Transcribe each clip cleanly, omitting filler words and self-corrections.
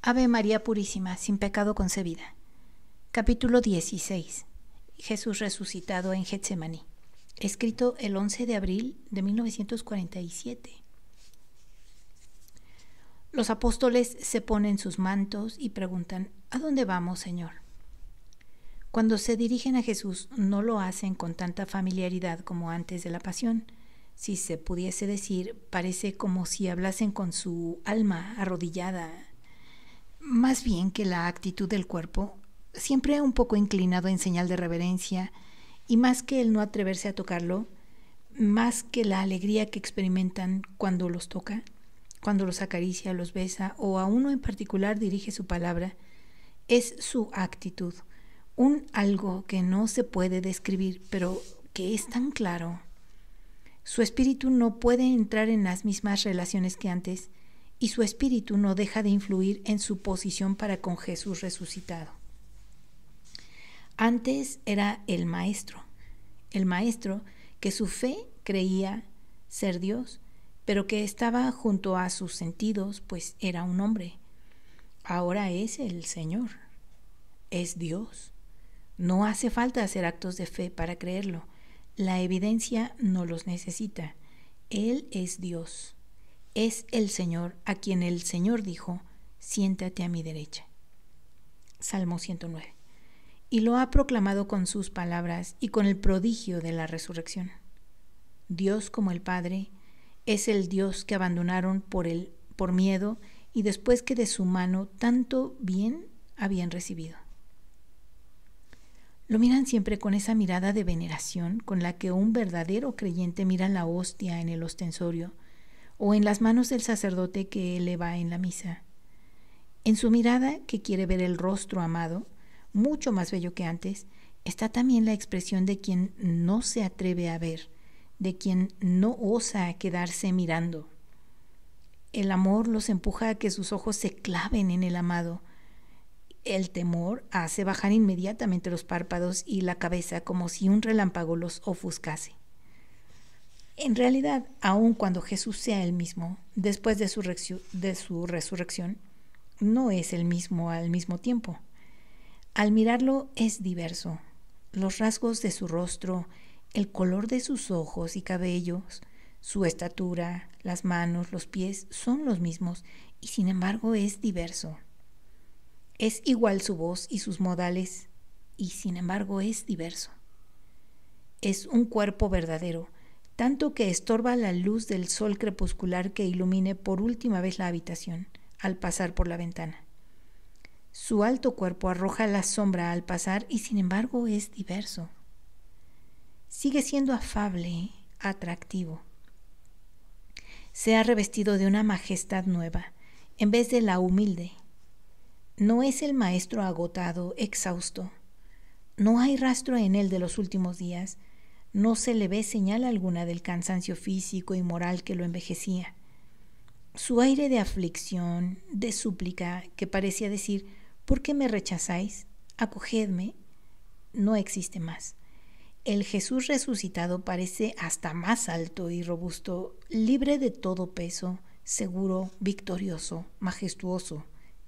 Ave María Purísima, sin pecado concebida. Capítulo 16. Jesús resucitado en Getsemaní. Escrito el 11 de abril de 1947. Los apóstoles se ponen sus mantos y preguntan: ¿a dónde vamos, Señor? Cuando se dirigen a Jesús no lo hacen con tanta familiaridad como antes de la pasión. Si se pudiese decir, parece como si hablasen con su alma arrodillada. Más bien que la actitud del cuerpo, siempre un poco inclinado en señal de reverencia, y más que el no atreverse a tocarlo, más que la alegría que experimentan cuando los toca, cuando los acaricia, los besa, o a uno en particular dirige su palabra, es su actitud, un algo que no se puede describir, pero que es tan claro. Su espíritu no puede entrar en las mismas relaciones que antes, y su espíritu no deja de influir en su posición para con Jesús resucitado. Antes era el maestro que su fe creía ser Dios, pero que estaba junto a sus sentidos, pues era un hombre. Ahora es el Señor, es Dios. No hace falta hacer actos de fe para creerlo. La evidencia no los necesita. Él es Dios. Es el Señor a quien el Señor dijo: siéntate a mi derecha. Salmo 109. Y lo ha proclamado con sus palabras y con el prodigio de la resurrección. Dios, como el Padre, es el Dios que abandonaron por miedo y después que de su mano tanto bien habían recibido. Lo miran siempre con esa mirada de veneración con la que un verdadero creyente mira la hostia en el ostensorio o en las manos del sacerdote que eleva en la misa. En su mirada, que quiere ver el rostro amado, mucho más bello que antes, está también la expresión de quien no se atreve a ver, de quien no osa quedarse mirando. El amor los empuja a que sus ojos se claven en el amado. El temor hace bajar inmediatamente los párpados y la cabeza como si un relámpago los ofuscase. En realidad, aun cuando Jesús sea el mismo, después de su resurrección, no es el mismo al mismo tiempo. Al mirarlo es diverso. Los rasgos de su rostro, el color de sus ojos y cabellos, su estatura, las manos, los pies son los mismos y sin embargo es diverso. Es igual su voz y sus modales y sin embargo es diverso. Es un cuerpo verdadero, tanto que estorba la luz del sol crepuscular que ilumine por última vez la habitación al pasar por la ventana. Su alto cuerpo arroja la sombra al pasar y sin embargo es diverso. Sigue siendo afable, atractivo. Se ha revestido de una majestad nueva, en vez de la humilde. No es el maestro agotado, exhausto. No hay rastro en él de los últimos días. No se le ve señal alguna del cansancio físico y moral que lo envejecía. Su aire de aflicción, de súplica, que parecía decir: ¿por qué me rechazáis? Acogedme, no existe más. El Jesús resucitado parece hasta más alto y robusto, libre de todo peso, seguro, victorioso, majestuoso,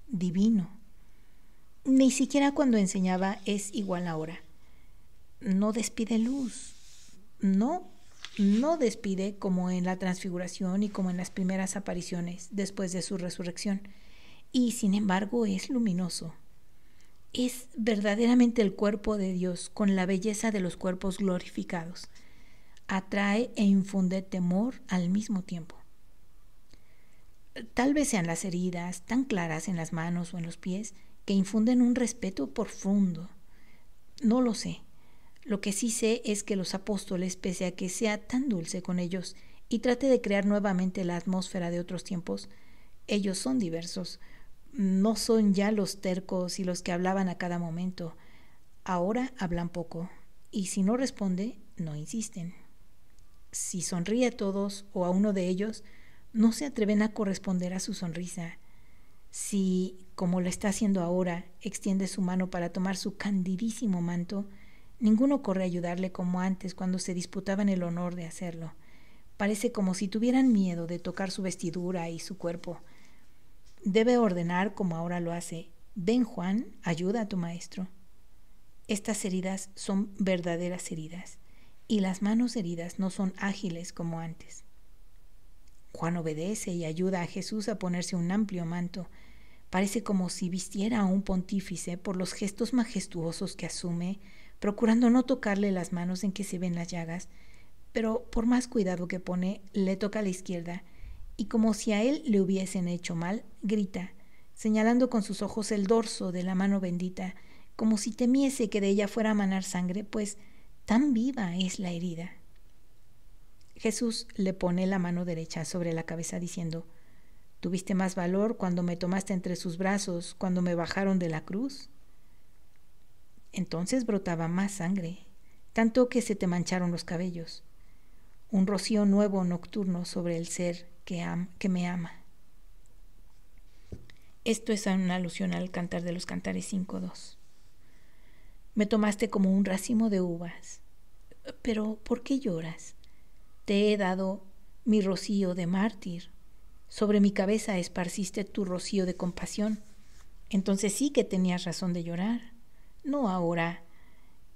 divino. Ni siquiera cuando enseñaba es igual ahora. No despide luz. No despide como en la transfiguración y como en las primeras apariciones después de su resurrección. Y sin embargo es luminoso. Es verdaderamente el cuerpo de Dios con la belleza de los cuerpos glorificados. Atrae e infunde temor al mismo tiempo. Tal vez sean las heridas tan claras en las manos o en los pies que infunden un respeto profundo. No lo sé. Lo que sí sé es que los apóstoles, pese a que sea tan dulce con ellos y trate de crear nuevamente la atmósfera de otros tiempos, ellos son diversos. No son ya los tercos y los que hablaban a cada momento. Ahora hablan poco, y si no responde, no insisten. Si sonríe a todos o a uno de ellos, no se atreven a corresponder a su sonrisa. Si, como lo está haciendo ahora, extiende su mano para tomar su candidísimo manto, ninguno corre a ayudarle como antes cuando se disputaban el honor de hacerlo. Parece como si tuvieran miedo de tocar su vestidura y su cuerpo. debe ordenar como ahora lo hace: ven, Juan, ayuda a tu maestro. Estas heridas son verdaderas heridas, y las manos heridas no son ágiles como antes. Juan obedece y ayuda a Jesús a ponerse un amplio manto. Parece como si vistiera a un pontífice por los gestos majestuosos que asume, procurando no tocarle las manos en que se ven las llagas, pero por más cuidado que pone, le toca a la izquierda, y como si a él le hubiesen hecho mal, grita, señalando con sus ojos el dorso de la mano bendita, como si temiese que de ella fuera a manar sangre, pues tan viva es la herida. Jesús le pone la mano derecha sobre la cabeza diciendo: ¿tuviste más valor cuando me tomaste entre sus brazos, cuando me bajaron de la cruz? Entonces brotaba más sangre, tanto que se te mancharon los cabellos. Un rocío nuevo nocturno sobre el ser que me ama. Esto es una alusión al Cantar de los Cantares 5:2. Me tomaste como un racimo de uvas. Pero, ¿por qué lloras? Te he dado mi rocío de mártir. Sobre mi cabeza esparciste tu rocío de compasión. Entonces sí que tenías razón de llorar. No ahora.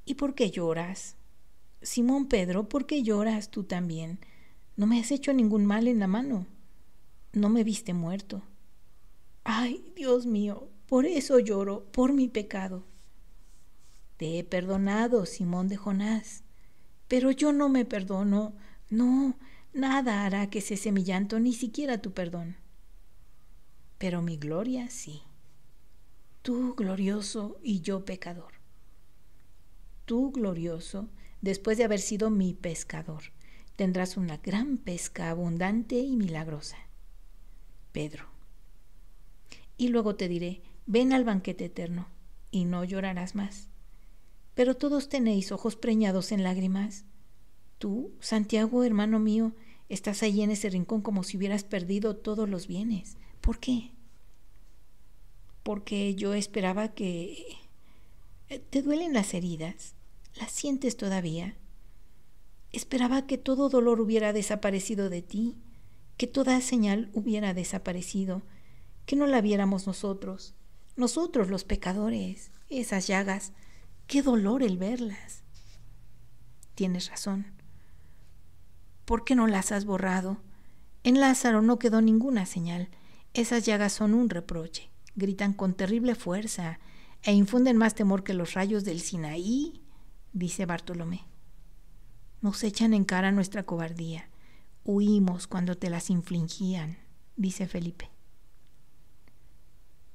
¿Y por qué lloras? Simón Pedro, ¿por qué lloras tú también? No me has hecho ningún mal en la mano. No me viste muerto. Ay, Dios mío, por eso lloro, por mi pecado. Te he perdonado, Simón de Jonás, pero yo no me perdono. No, nada hará que cese mi llanto, ni siquiera tu perdón. Pero mi gloria sí. Tú glorioso y yo pecador. Tú glorioso, después de haber sido mi pescador, tendrás una gran pesca abundante y milagrosa. Pedro. Y luego te diré: ven al banquete eterno, y no llorarás más. Pero todos tenéis ojos preñados en lágrimas. Tú, Santiago, hermano mío, estás allí en ese rincón como si hubieras perdido todos los bienes. ¿Por qué? Porque yo esperaba que... ¿Te duelen las heridas? ¿Las sientes todavía? Esperaba que todo dolor hubiera desaparecido de ti, que toda señal hubiera desaparecido, que no la viéramos nosotros los pecadores, esas llagas. ¡Qué dolor el verlas! Tienes razón. ¿Por qué no las has borrado? En Lázaro no quedó ninguna señal. Esas llagas son un reproche. Gritan con terrible fuerza e infunden más temor que los rayos del Sinaí, dice Bartolomé. Nos echan en cara nuestra cobardía. Huimos cuando te las infligían, dice Felipe.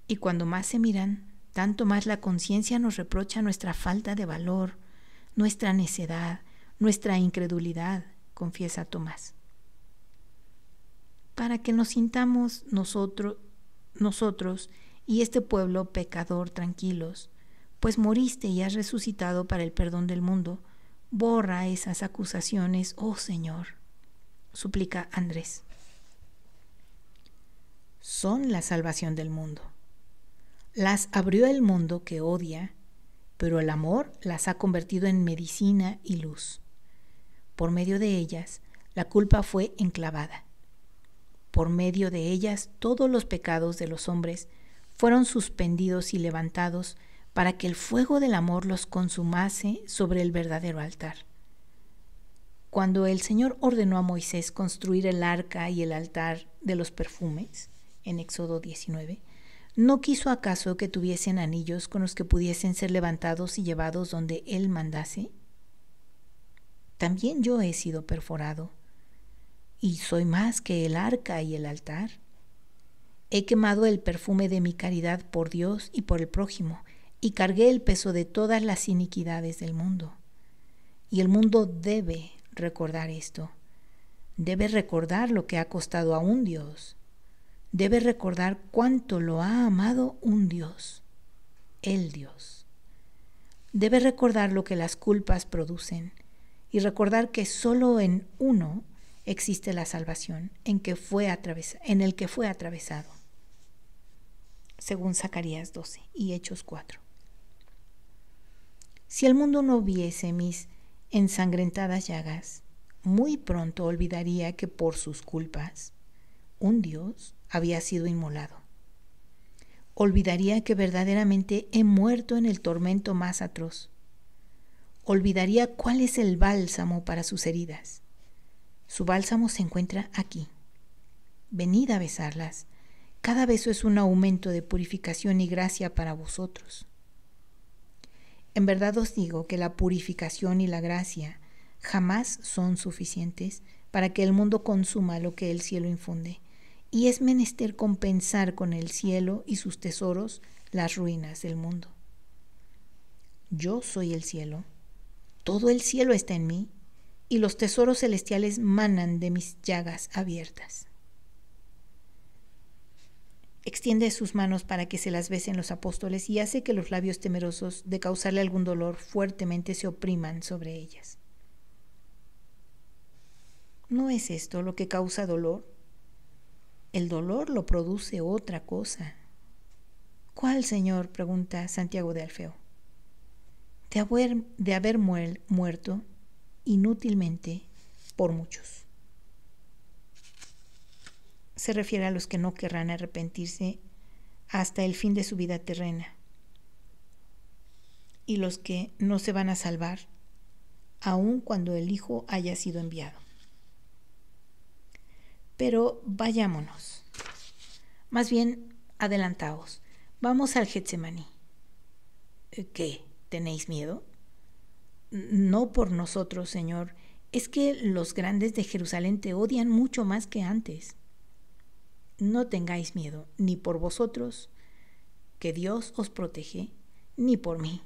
Y cuando más se miran, tanto más la conciencia nos reprocha nuestra falta de valor, nuestra necedad, nuestra incredulidad, confiesa Tomás. Para que nos sintamos nosotros y este pueblo pecador tranquilos, pues moriste y has resucitado para el perdón del mundo, borra esas acusaciones, oh Señor, suplica Andrés. Son la salvación del mundo. Las abrió el mundo que odia, pero el amor las ha convertido en medicina y luz. Por medio de ellas, la culpa fue enclavada. Por medio de ellas, todos los pecados de los hombres fueron suspendidos y levantados para que el fuego del amor los consumase sobre el verdadero altar. Cuando el Señor ordenó a Moisés construir el arca y el altar de los perfumes, en Éxodo 19, ¿no quiso acaso que tuviesen anillos con los que pudiesen ser levantados y llevados donde Él mandase? También yo he sido perforado, y soy más que el arca y el altar. He quemado el perfume de mi caridad por Dios y por el prójimo, y cargué el peso de todas las iniquidades del mundo. Y el mundo debe recordar esto. Debe recordar lo que ha costado a un Dios. Debe recordar cuánto lo ha amado un Dios, el Dios. Debe recordar lo que las culpas producen y recordar que solo en uno existe la salvación, en el que fue atravesado, según Zacarías 12 y Hechos 4. Si el mundo no viese mis ensangrentadas llagas, muy pronto olvidaría que por sus culpas un Dios había sido inmolado. Olvidaría que verdaderamente he muerto en el tormento más atroz. Olvidaría cuál es el bálsamo para sus heridas. Su bálsamo se encuentra aquí. Venid a besarlas. Cada beso es un aumento de purificación y gracia para vosotros. En verdad os digo que la purificación y la gracia jamás son suficientes para que el mundo consuma lo que el cielo infunde, y es menester compensar con el cielo y sus tesoros las ruinas del mundo. Yo soy el cielo, todo el cielo está en mí, y los tesoros celestiales manan de mis llagas abiertas. Extiende sus manos para que se las besen los apóstoles y hace que los labios temerosos de causarle algún dolor fuertemente se opriman sobre ellas. ¿No es esto lo que causa dolor? El dolor lo produce otra cosa. ¿Cuál, Señor?, pregunta Santiago de Alfeo. De haber muerto inútilmente por muchos. Se refiere a los que no querrán arrepentirse hasta el fin de su vida terrena, y los que no se van a salvar aun cuando el Hijo haya sido enviado. Pero vayámonos. Más bien, adelantaos. Vamos al Getsemaní. ¿Qué? ¿Tenéis miedo? No por nosotros, Señor. Es que los grandes de Jerusalén te odian mucho más que antes. No tengáis miedo, ni por vosotros, que Dios os protege, ni por mí.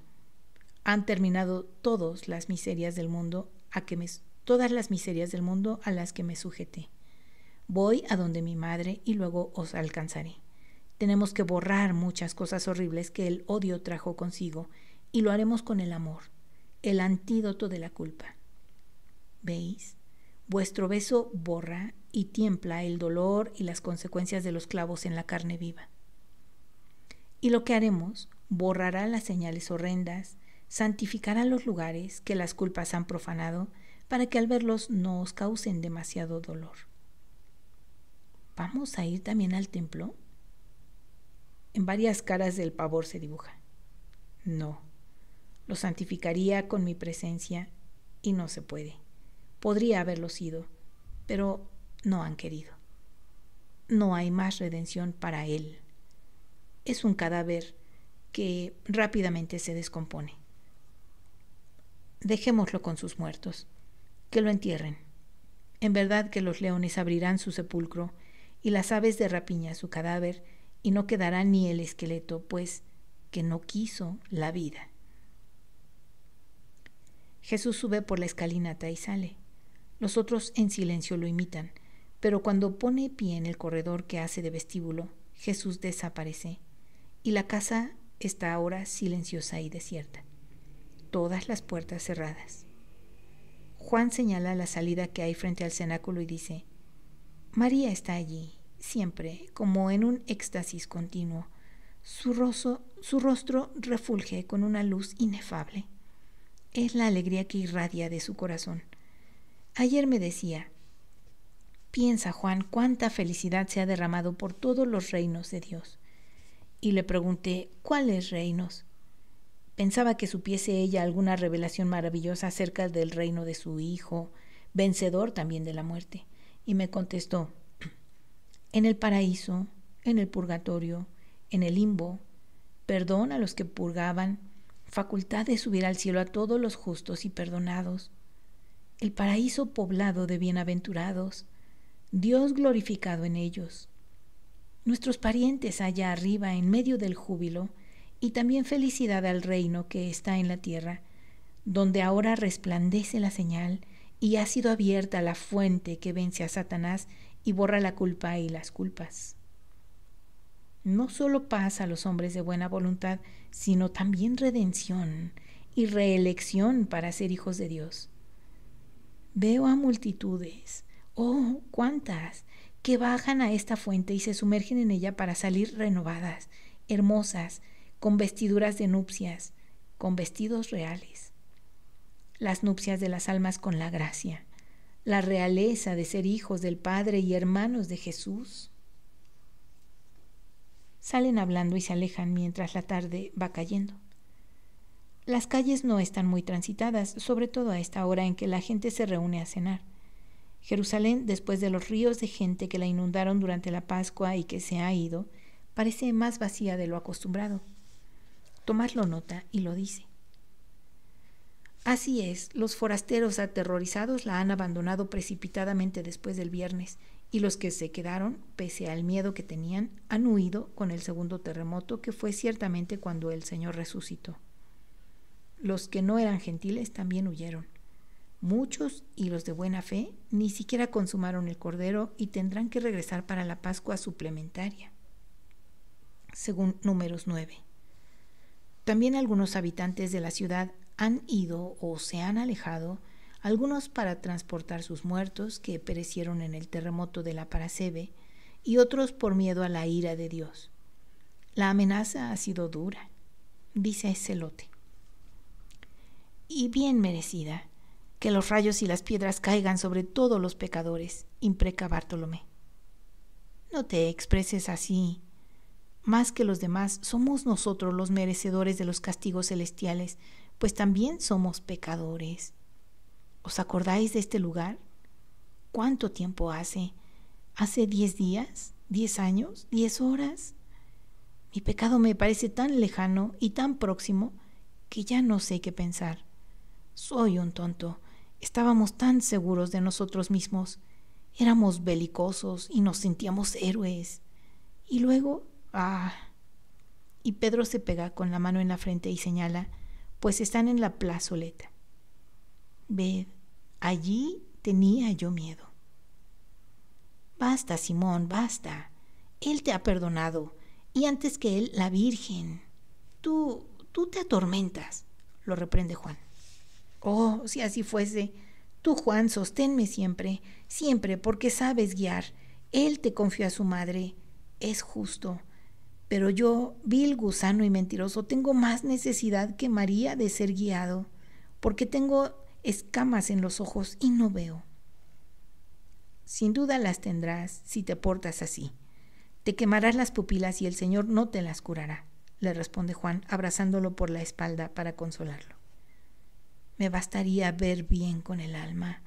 Han terminado todas las miserias del mundo a las que me sujeté. Voy a donde mi madre y luego os alcanzaré. Tenemos que borrar muchas cosas horribles que el odio trajo consigo, y lo haremos con el amor, el antídoto de la culpa. ¿Veis? Vuestro beso borra y tiempla el dolor y las consecuencias de los clavos en la carne viva. Y lo que haremos borrará las señales horrendas, santificará los lugares que las culpas han profanado, para que al verlos no os causen demasiado dolor. ¿Vamos a ir también al templo? En varias caras del pavor se dibuja. No, lo santificaría con mi presencia y no se puede. Podría haberlo sido, pero no han querido. No hay más redención para él. Es un cadáver que rápidamente se descompone. Dejémoslo con sus muertos, que lo entierren. En verdad que los leones abrirán su sepulcro y las aves de rapiña su cadáver, y no quedará ni el esqueleto, pues que no quiso la vida. Jesús sube por la escalinata y sale. Los otros en silencio lo imitan, pero cuando pone pie en el corredor que hace de vestíbulo, Jesús desaparece, y la casa está ahora silenciosa y desierta, todas las puertas cerradas. Juan señala la salida que hay frente al cenáculo y dice: María está allí, siempre, como en un éxtasis continuo. Su rostro refulge con una luz inefable. Es la alegría que irradia de su corazón. Ayer me decía: piensa, Juan, cuánta felicidad se ha derramado por todos los reinos de Dios. Y le pregunté: ¿cuáles reinos? Pensaba que supiese ella alguna revelación maravillosa acerca del reino de su Hijo, vencedor también de la muerte. Y me contestó: en el paraíso, en el purgatorio, en el limbo, perdón a los que purgaban, facultad de subir al cielo a todos los justos y perdonados, el paraíso poblado de bienaventurados, Dios glorificado en ellos, nuestros parientes allá arriba en medio del júbilo, y también felicidad al reino que está en la tierra, donde ahora resplandece la señal y ha sido abierta la fuente que vence a Satanás y borra la culpa y las culpas. No solo paz a los hombres de buena voluntad, sino también redención y reelección para ser hijos de Dios. Veo a multitudes, oh, cuántas, que bajan a esta fuente y se sumergen en ella para salir renovadas, hermosas, con vestiduras de nupcias, con vestidos reales. Las nupcias de las almas con la gracia, la realeza de ser hijos del Padre y hermanos de Jesús. Salen hablando y se alejan mientras la tarde va cayendo. Las calles no están muy transitadas, sobre todo a esta hora en que la gente se reúne a cenar. Jerusalén, después de los ríos de gente que la inundaron durante la Pascua y que se ha ido, parece más vacía de lo acostumbrado. Tomás lo nota y lo dice. Así es, los forasteros aterrorizados la han abandonado precipitadamente después del viernes, y los que se quedaron, pese al miedo que tenían, han huido con el segundo terremoto, que fue ciertamente cuando el Señor resucitó. Los que no eran gentiles también huyeron. Muchos, y los de buena fe, ni siquiera consumaron el cordero y tendrán que regresar para la Pascua suplementaria, según Números 9. También algunos habitantes de la ciudad han ido o se han alejado, algunos para transportar sus muertos que perecieron en el terremoto de la Parasebe y otros por miedo a la ira de Dios. La amenaza ha sido dura, dice Zelote, y bien merecida. Que los rayos y las piedras caigan sobre todos los pecadores, impreca Bartolomé. No te expreses así. Más que los demás, somos nosotros los merecedores de los castigos celestiales, pues también somos pecadores. ¿Os acordáis de este lugar? ¿Cuánto tiempo hace? ¿Hace 10 días? ¿10 años? ¿10 horas? Mi pecado me parece tan lejano y tan próximo que ya no sé qué pensar. Soy un tonto. Estábamos tan seguros de nosotros mismos. Éramos belicosos y nos sentíamos héroes. Y luego, y Pedro se pega con la mano en la frente y señala, pues están en la plazoleta. Ved, allí tenía yo miedo. Basta, Simón, basta. Él te ha perdonado, y antes que él, la Virgen. Tú te atormentas, lo reprende Juan. Oh, si así fuese. Tú, Juan, sosténme siempre, siempre, porque sabes guiar. Él te confió a su madre. Es justo. Pero yo, vil gusano y mentiroso, tengo más necesidad que María de ser guiado, porque tengo escamas en los ojos y no veo. Sin duda las tendrás si te portas así. Te quemarás las pupilas y el Señor no te las curará, le responde Juan, abrazándolo por la espalda para consolarlo. Me bastaría ver bien con el alma.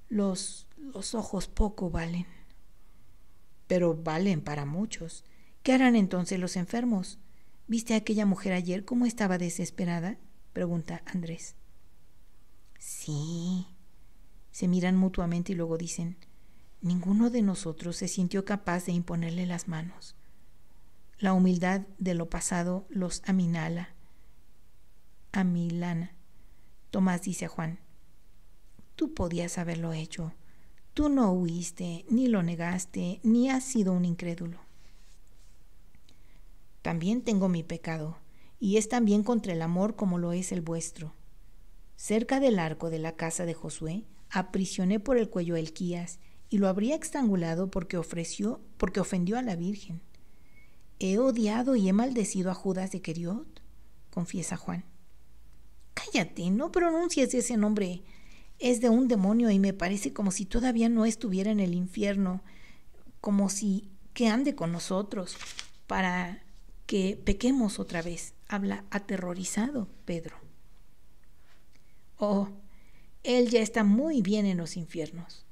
Los ojos poco valen. Pero valen para muchos. ¿Qué harán entonces los enfermos? ¿Viste a aquella mujer ayer cómo estaba desesperada?, pregunta Andrés. Sí. Se miran mutuamente y luego dicen, ninguno de nosotros se sintió capaz de imponerle las manos. La humildad de lo pasado los amilana. Tomás dice a Juan, tú podías haberlo hecho. Tú no huiste, ni lo negaste, ni has sido un incrédulo. También tengo mi pecado, y es también contra el amor como lo es el vuestro. Cerca del arco de la casa de Josué, aprisioné por el cuello a Elquías, y lo habría estrangulado porque ofendió a la Virgen. He odiado y he maldecido a Judas de Queriot, confiesa Juan. Cállate, no pronuncies ese nombre. Es de un demonio y me parece como si todavía no estuviera en el infierno, como si que ande con nosotros, para que pequemos otra vez. Habla aterrorizado Pedro. Oh, él ya está muy bien en los infiernos,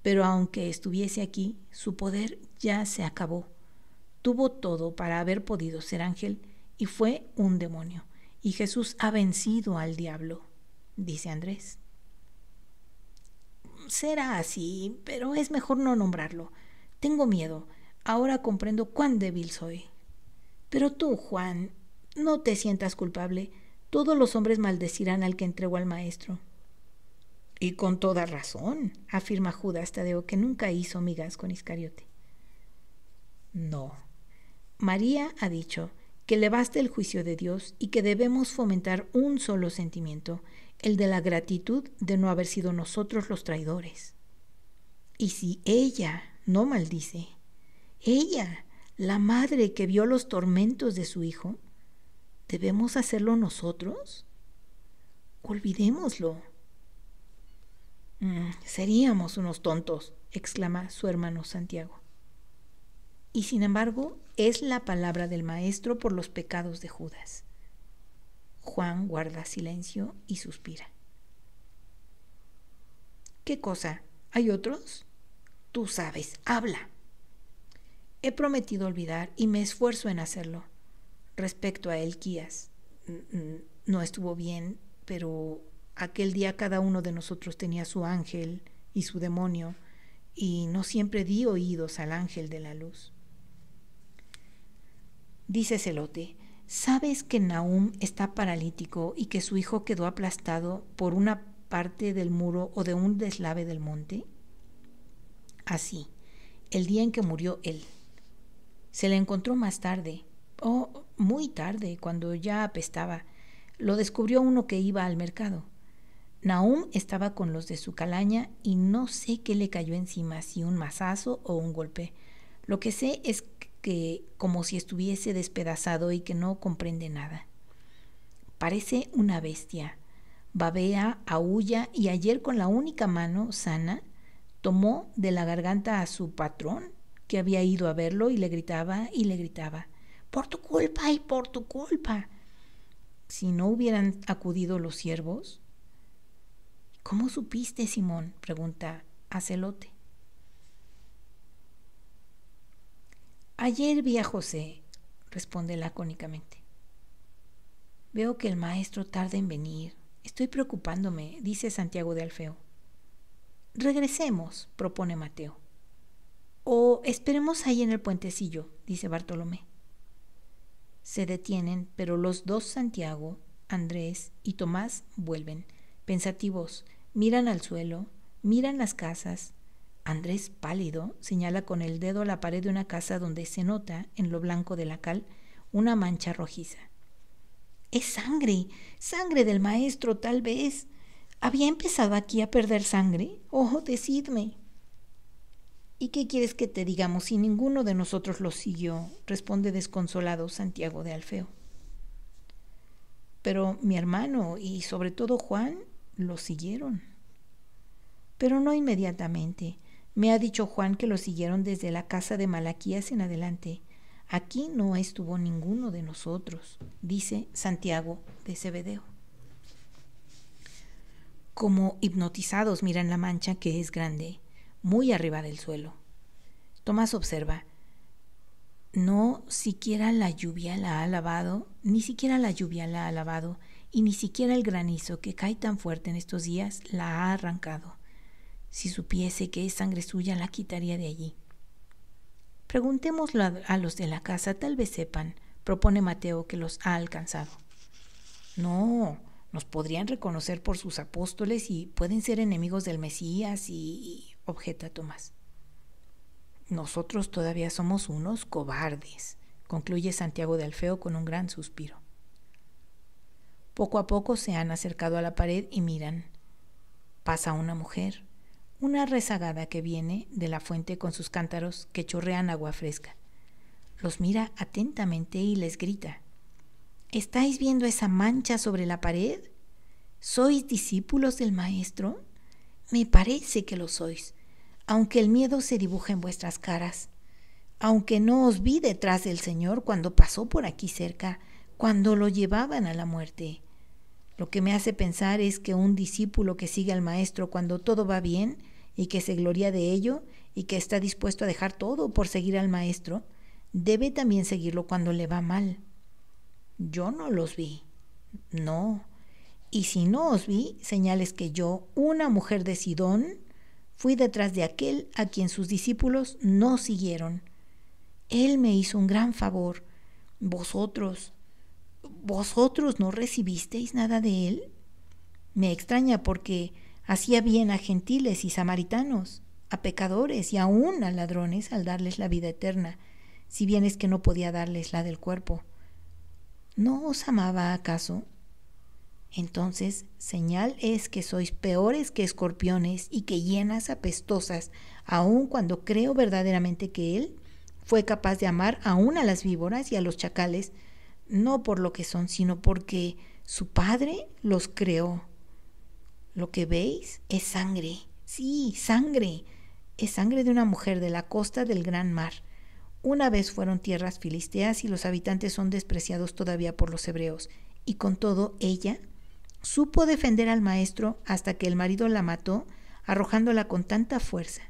pero aunque estuviese aquí, su poder ya se acabó. Tuvo todo para haber podido ser ángel y fue un demonio. Y Jesús ha vencido al diablo, dice Andrés. Será así, pero es mejor no nombrarlo. Tengo miedo. Ahora comprendo cuán débil soy. Pero tú, Juan, no te sientas culpable. Todos los hombres maldecirán al que entregó al Maestro. Y con toda razón, afirma Judas Tadeo, que nunca hizo migas con Iscariote. No. María ha dicho que le basta el juicio de Dios y que debemos fomentar un solo sentimiento, el de la gratitud de no haber sido nosotros los traidores. Y si ella no maldice, ella, la madre que vio los tormentos de su hijo, ¿debemos hacerlo nosotros? Olvidémoslo. Seríamos unos tontos, exclama su hermano Santiago. y sin embargo es la palabra del Maestro por los pecados de Judas. Juan guarda silencio y suspira. ¿Qué cosa? ¿Hay otros? Tú sabes, habla. He prometido olvidar y me esfuerzo en hacerlo. Respecto a Elquías, no estuvo bien, pero aquel día cada uno de nosotros tenía su ángel y su demonio, y no siempre di oídos al ángel de la luz. Dice Zelote, ¿sabes que Nahum está paralítico y que su hijo quedó aplastado por una parte del muro o de un deslave del monte? Así, el día en que murió él. Se le encontró más tarde, muy tarde, cuando ya apestaba. Lo descubrió uno que iba al mercado. Nahum estaba con los de su calaña y no sé qué le cayó encima, si un mazazo o un golpe. Lo que sé es que como si estuviese despedazado y que no comprende nada. Parece una bestia. Babea, aúlla y ayer con la única mano sana tomó de la garganta a su patrón, que había ido a verlo, y le gritaba, «Por tu culpa y por tu culpa». Si no hubieran acudido los siervos. «¿Cómo supiste, Simón?», pregunta a Zelote. «Ayer vi a José», responde lacónicamente. «Veo que el maestro tarda en venir. Estoy preocupándome», dice Santiago de Alfeo. «Regresemos», propone Mateo. «O esperemos ahí en el puentecillo», dice Bartolomé. Se detienen, pero los dos Santiago, Andrés y Tomás vuelven, pensativos, miran al suelo, miran las casas. Andrés, pálido, señala con el dedo la pared de una casa donde se nota, en lo blanco de la cal, una mancha rojiza. «Es sangre, sangre del maestro, tal vez. ¿Había empezado aquí a perder sangre? Oh, decidme». «¿Y qué quieres que te digamos si ninguno de nosotros lo siguió?», responde desconsolado Santiago de Alfeo. «Pero mi hermano y sobre todo Juan lo siguieron». «Pero no inmediatamente. Me ha dicho Juan que lo siguieron desde la casa de Malaquías en adelante. Aquí no estuvo ninguno de nosotros», dice Santiago de Zebedeo. Como hipnotizados miran la mancha, que es grande, muy arriba del suelo. Tomás observa, no siquiera la lluvia la ha lavado, ni siquiera la lluvia la ha lavado, y ni siquiera el granizo que cae tan fuerte en estos días la ha arrancado. Si supiese que es sangre suya, la quitaría de allí. «Preguntémoslo a los de la casa, tal vez sepan», propone Mateo, que los ha alcanzado. «No, nos podrían reconocer por sus apóstoles y pueden ser enemigos del Mesías y objeta Tomás. «Nosotros todavía somos unos cobardes», concluye Santiago de Alfeo con un gran suspiro. Poco a poco se han acercado a la pared y miran. Pasa una mujer, una rezagada que viene de la fuente con sus cántaros que chorrean agua fresca. Los mira atentamente y les grita: «¿Estáis viendo esa mancha sobre la pared? ¿Sois discípulos del Maestro? Me parece que lo sois, aunque el miedo se dibuja en vuestras caras. Aunque no os vi detrás del Señor cuando pasó por aquí cerca, cuando lo llevaban a la muerte. Lo que me hace pensar es que un discípulo que sigue al Maestro cuando todo va bien y que se gloria de ello y que está dispuesto a dejar todo por seguir al Maestro, debe también seguirlo cuando le va mal. Yo no los vi, no. Y si no os vi, señales que yo, una mujer de Sidón, fui detrás de aquel a quien sus discípulos no siguieron. Él me hizo un gran favor. ¿Vosotros no recibisteis nada de él? Me extraña porque hacía bien a gentiles y samaritanos, a pecadores y aún a ladrones al darles la vida eterna, si bien es que no podía darles la del cuerpo. ¿No os amaba acaso? Entonces, señal es que sois peores que escorpiones y que hienas apestosas, aun cuando creo verdaderamente que él fue capaz de amar aún a las víboras y a los chacales, no por lo que son, sino porque su Padre los creó. Lo que veis es sangre, sí, sangre. Es sangre de una mujer de la costa del gran mar, Una vez fueron tierras filisteas y los habitantes son despreciados todavía por los hebreos. Y con todo, ella supo defender al maestro hasta que el marido la mató, arrojándola con tanta fuerza,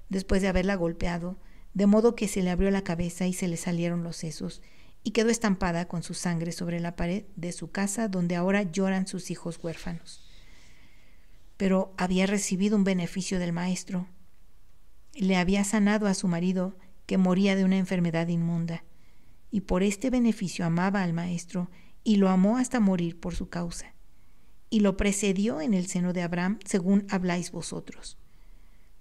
después de haberla golpeado, de modo que se le abrió la cabeza y se le salieron los sesos, y quedó estampada con su sangre sobre la pared de su casa, donde ahora lloran sus hijos huérfanos. Pero había recibido un beneficio del maestro. Le había sanado a su marido, que moría de una enfermedad inmunda, y por este beneficio amaba al maestro y lo amó hasta morir por su causa, y lo precedió en el seno de Abraham, según habláis vosotros.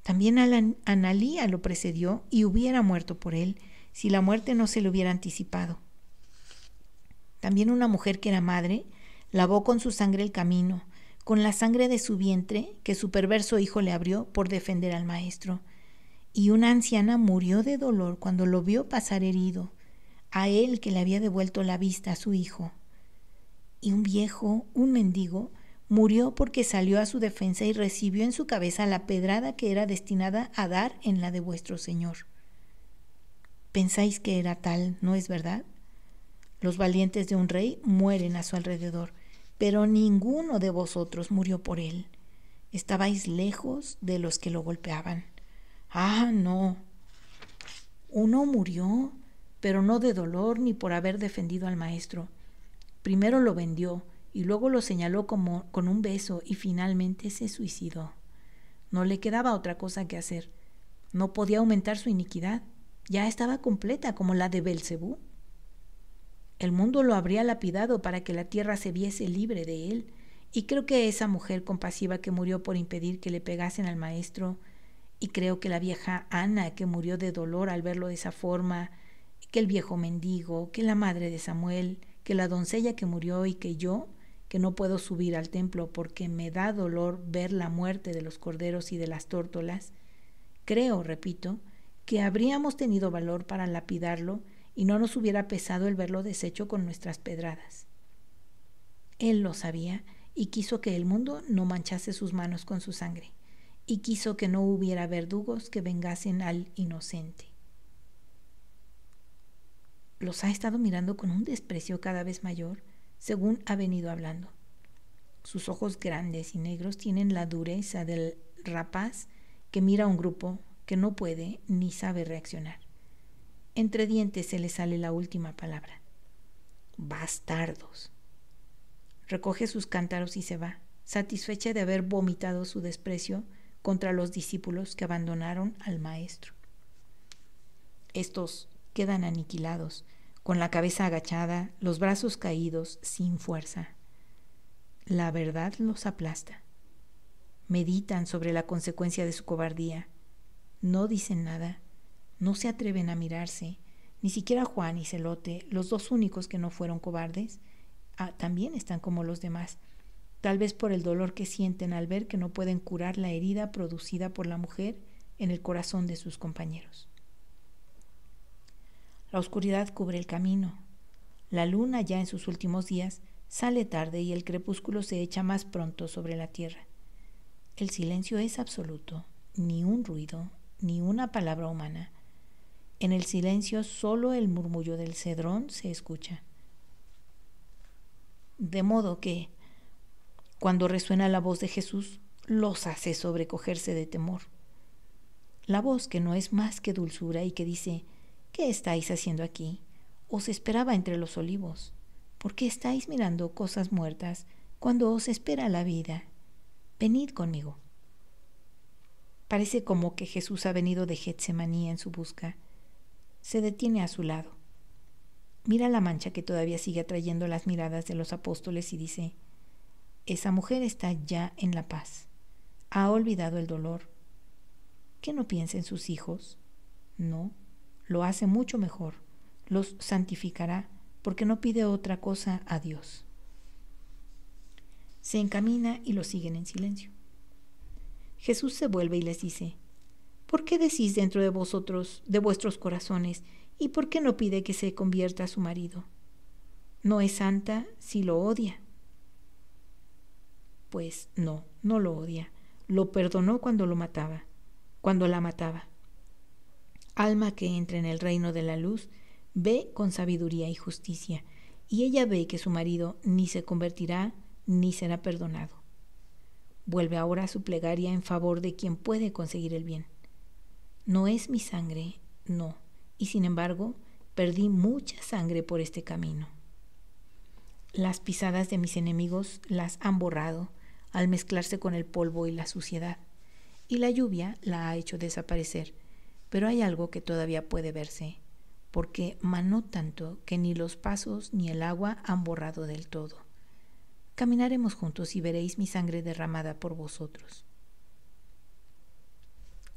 También Analía lo precedió y hubiera muerto por él, si la muerte no se le hubiera anticipado. También una mujer que era madre lavó con su sangre el camino, con la sangre de su vientre que su perverso hijo le abrió por defender al maestro. Y una anciana murió de dolor cuando lo vio pasar herido, a él que le había devuelto la vista a su hijo. Y un viejo, un mendigo, murió porque salió a su defensa y recibió en su cabeza la pedrada que era destinada a dar en la de vuestro Señor. Pensáis que era tal, ¿no es verdad? Los valientes de un rey mueren a su alrededor, pero ninguno de vosotros murió por él. Estabais lejos de los que lo golpeaban. Ah, no. Uno murió, pero no de dolor ni por haber defendido al maestro. Primero lo vendió y luego lo señaló con un beso y finalmente se suicidó. No le quedaba otra cosa que hacer. No podía aumentar su iniquidad. Ya estaba completa como la de Belcebú. El mundo lo habría lapidado para que la tierra se viese libre de él. Y creo que esa mujer compasiva que murió por impedir que le pegasen al maestro, y creo que la vieja Ana que murió de dolor al verlo de esa forma, que el viejo mendigo, que la madre de Samuel, que la doncella que murió y que yo, que no puedo subir al templo porque me da dolor ver la muerte de los corderos y de las tórtolas, creo, repito, que habríamos tenido valor para lapidarlo y no nos hubiera pesado el verlo deshecho con nuestras pedradas. Él lo sabía y quiso que el mundo no manchase sus manos con su sangre, y quiso que no hubiera verdugos que vengasen al inocente. Los ha estado mirando con un desprecio cada vez mayor, según ha venido hablando. Sus ojos grandes y negros tienen la dureza del rapaz que mira a un grupo que no puede ni sabe reaccionar. Entre dientes se le sale la última palabra. Bastardos. Recoge sus cántaros y se va, satisfecha de haber vomitado su desprecio contra los discípulos que abandonaron al maestro. Estos quedan aniquilados, con la cabeza agachada, los brazos caídos, sin fuerza. La verdad los aplasta. Meditan sobre la consecuencia de su cobardía. No dicen nada, no se atreven a mirarse, ni siquiera Juan y Celote, los dos únicos que no fueron cobardes, también están como los demás, tal vez por el dolor que sienten al ver que no pueden curar la herida producida por la mujer en el corazón de sus compañeros. La oscuridad cubre el camino. La luna, ya en sus últimos días, sale tarde y el crepúsculo se echa más pronto sobre la tierra. El silencio es absoluto, ni un ruido, ni una palabra humana. En el silencio solo el murmullo del cedrón se escucha. De modo que, cuando resuena la voz de Jesús, los hace sobrecogerse de temor. La voz que no es más que dulzura y que dice: ¿qué estáis haciendo aquí? Os esperaba entre los olivos. ¿Por qué estáis mirando cosas muertas cuando os espera la vida? Venid conmigo. Parece como que Jesús ha venido de Getsemaní en su busca. Se detiene a su lado. Mira la mancha que todavía sigue atrayendo las miradas de los apóstoles y dice: esa mujer está ya en la paz. Ha olvidado el dolor. ¿Que no piensa en sus hijos? No, lo hace mucho mejor. Los santificará porque no pide otra cosa a Dios. Se encamina y lo siguen en silencio. Jesús se vuelve y les dice: ¿por qué decís dentro de vosotros, de vuestros corazones, y por qué no pide que se convierta a su marido? ¿No es santa si lo odia? Pues no, no lo odia. Lo perdonó cuando la mataba. Alma que entra en el reino de la luz, ve con sabiduría y justicia, y ella ve que su marido ni se convertirá ni será perdonado. Vuelve ahora a su plegaria en favor de quien puede conseguir el bien. No es mi sangre, no, y sin embargo perdí mucha sangre por este camino. Las pisadas de mis enemigos las han borrado al mezclarse con el polvo y la suciedad, y la lluvia la ha hecho desaparecer, pero hay algo que todavía puede verse, porque manó tanto que ni los pasos ni el agua han borrado del todo. Caminaremos juntos y veréis mi sangre derramada por vosotros.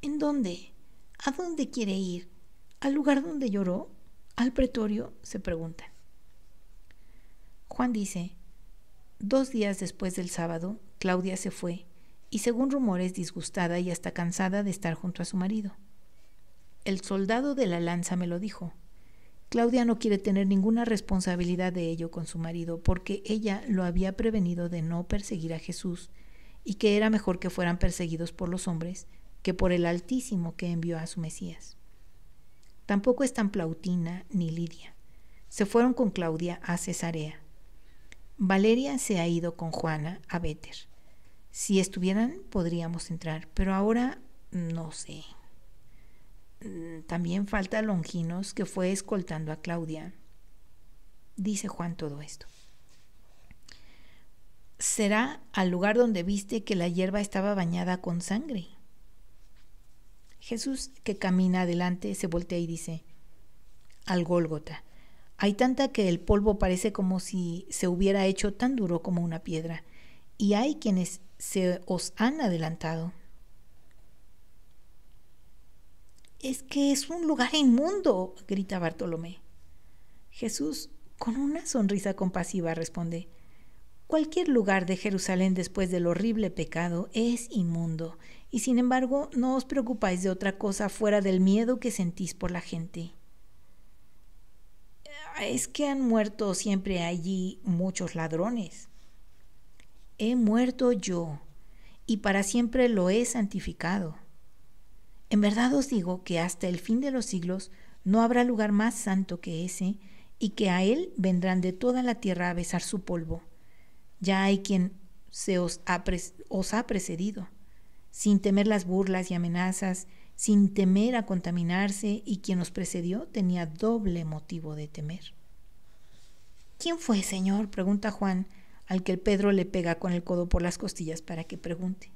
¿En dónde? ¿A dónde quiere ir? ¿Al lugar donde lloró? ¿Al pretorio?, se preguntan. Juan dice: 2 días después del sábado, Claudia se fue, y según rumores disgustada y hasta cansada de estar junto a su marido. El soldado de la lanza me lo dijo. Claudia no quiere tener ninguna responsabilidad de ello con su marido, porque ella lo había prevenido de no perseguir a Jesús, y que era mejor que fueran perseguidos por los hombres que por el Altísimo que envió a su Mesías. Tampoco están Plautina ni Lidia. Se fueron con Claudia a Cesarea. Valeria se ha ido con Juana a Béter. Si estuvieran, podríamos entrar, pero ahora no sé. También falta Longinos, que fue escoltando a Claudia. Dice Juan todo esto. ¿Será al lugar donde viste que la hierba estaba bañada con sangre? Jesús, que camina adelante, se voltea y dice: al Gólgota. Hay tanta que el polvo parece como si se hubiera hecho tan duro como una piedra, y hay quienes se os han adelantado. Es que es un lugar inmundo, grita Bartolomé. Jesús, con una sonrisa compasiva, responde: cualquier lugar de Jerusalén después del horrible pecado es inmundo, y sin embargo no os preocupáis de otra cosa fuera del miedo que sentís por la gente. Es que han muerto siempre allí muchos ladrones. He muerto yo, y para siempre lo he santificado. En verdad os digo que hasta el fin de los siglos no habrá lugar más santo que ese, y que a él vendrán de toda la tierra a besar su polvo. Ya hay quien os ha precedido, sin temer las burlas y amenazas, sin temer a contaminarse, y quien os precedió tenía doble motivo de temer. ¿Quién fue, Señor?, pregunta Juan, al que el Pedro le pega con el codo por las costillas para que pregunte.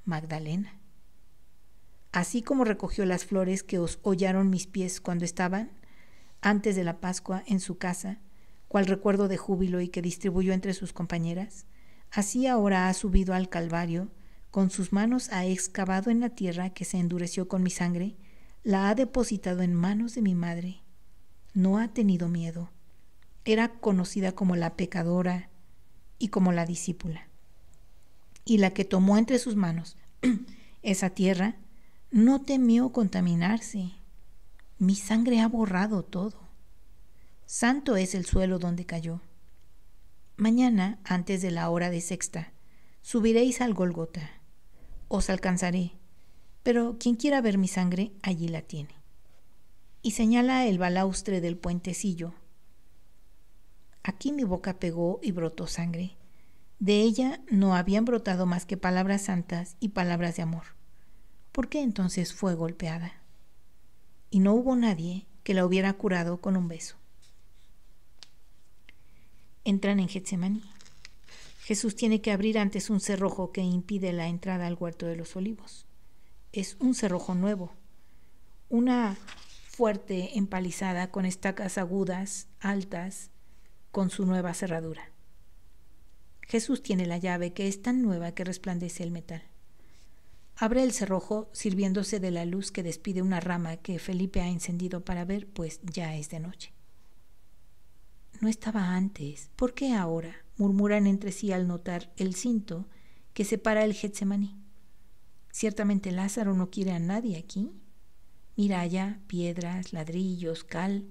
Magdalena. Así como recogió las flores que os hollaron mis pies cuando estaban, antes de la Pascua, en su casa, cual recuerdo de júbilo, y que distribuyó entre sus compañeras, así ahora ha subido al Calvario, con sus manos ha excavado en la tierra que se endureció con mi sangre, la ha depositado en manos de mi madre. No ha tenido miedo. Era conocida como la pecadora y como la discípula. Y la que tomó entre sus manos esa tierra no temió contaminarse. Mi sangre ha borrado todo. Santo es el suelo donde cayó. Mañana, antes de la hora de sexta, subiréis al Gólgota. Os alcanzaré, pero quien quiera ver mi sangre, allí la tiene. Y señala el balaustre del puentecillo. Aquí mi boca pegó y brotó sangre. De ella no habían brotado más que palabras santas y palabras de amor. ¿Por qué entonces fue golpeada? Y no hubo nadie que la hubiera curado con un beso. Entran en Getsemaní. Jesús tiene que abrir antes un cerrojo que impide la entrada al huerto de los olivos. Es un cerrojo nuevo, una fuerte empalizada con estacas agudas, altas, con su nueva cerradura. Jesús tiene la llave, que es tan nueva que resplandece el metal. Abre el cerrojo sirviéndose de la luz que despide una rama que Felipe ha encendido para ver, pues ya es de noche. No estaba antes. ¿Por qué ahora?, murmuran entre sí al notar el cinto que separa el Getsemaní. Ciertamente Lázaro no quiere a nadie aquí. Mira allá, piedras, ladrillos, cal.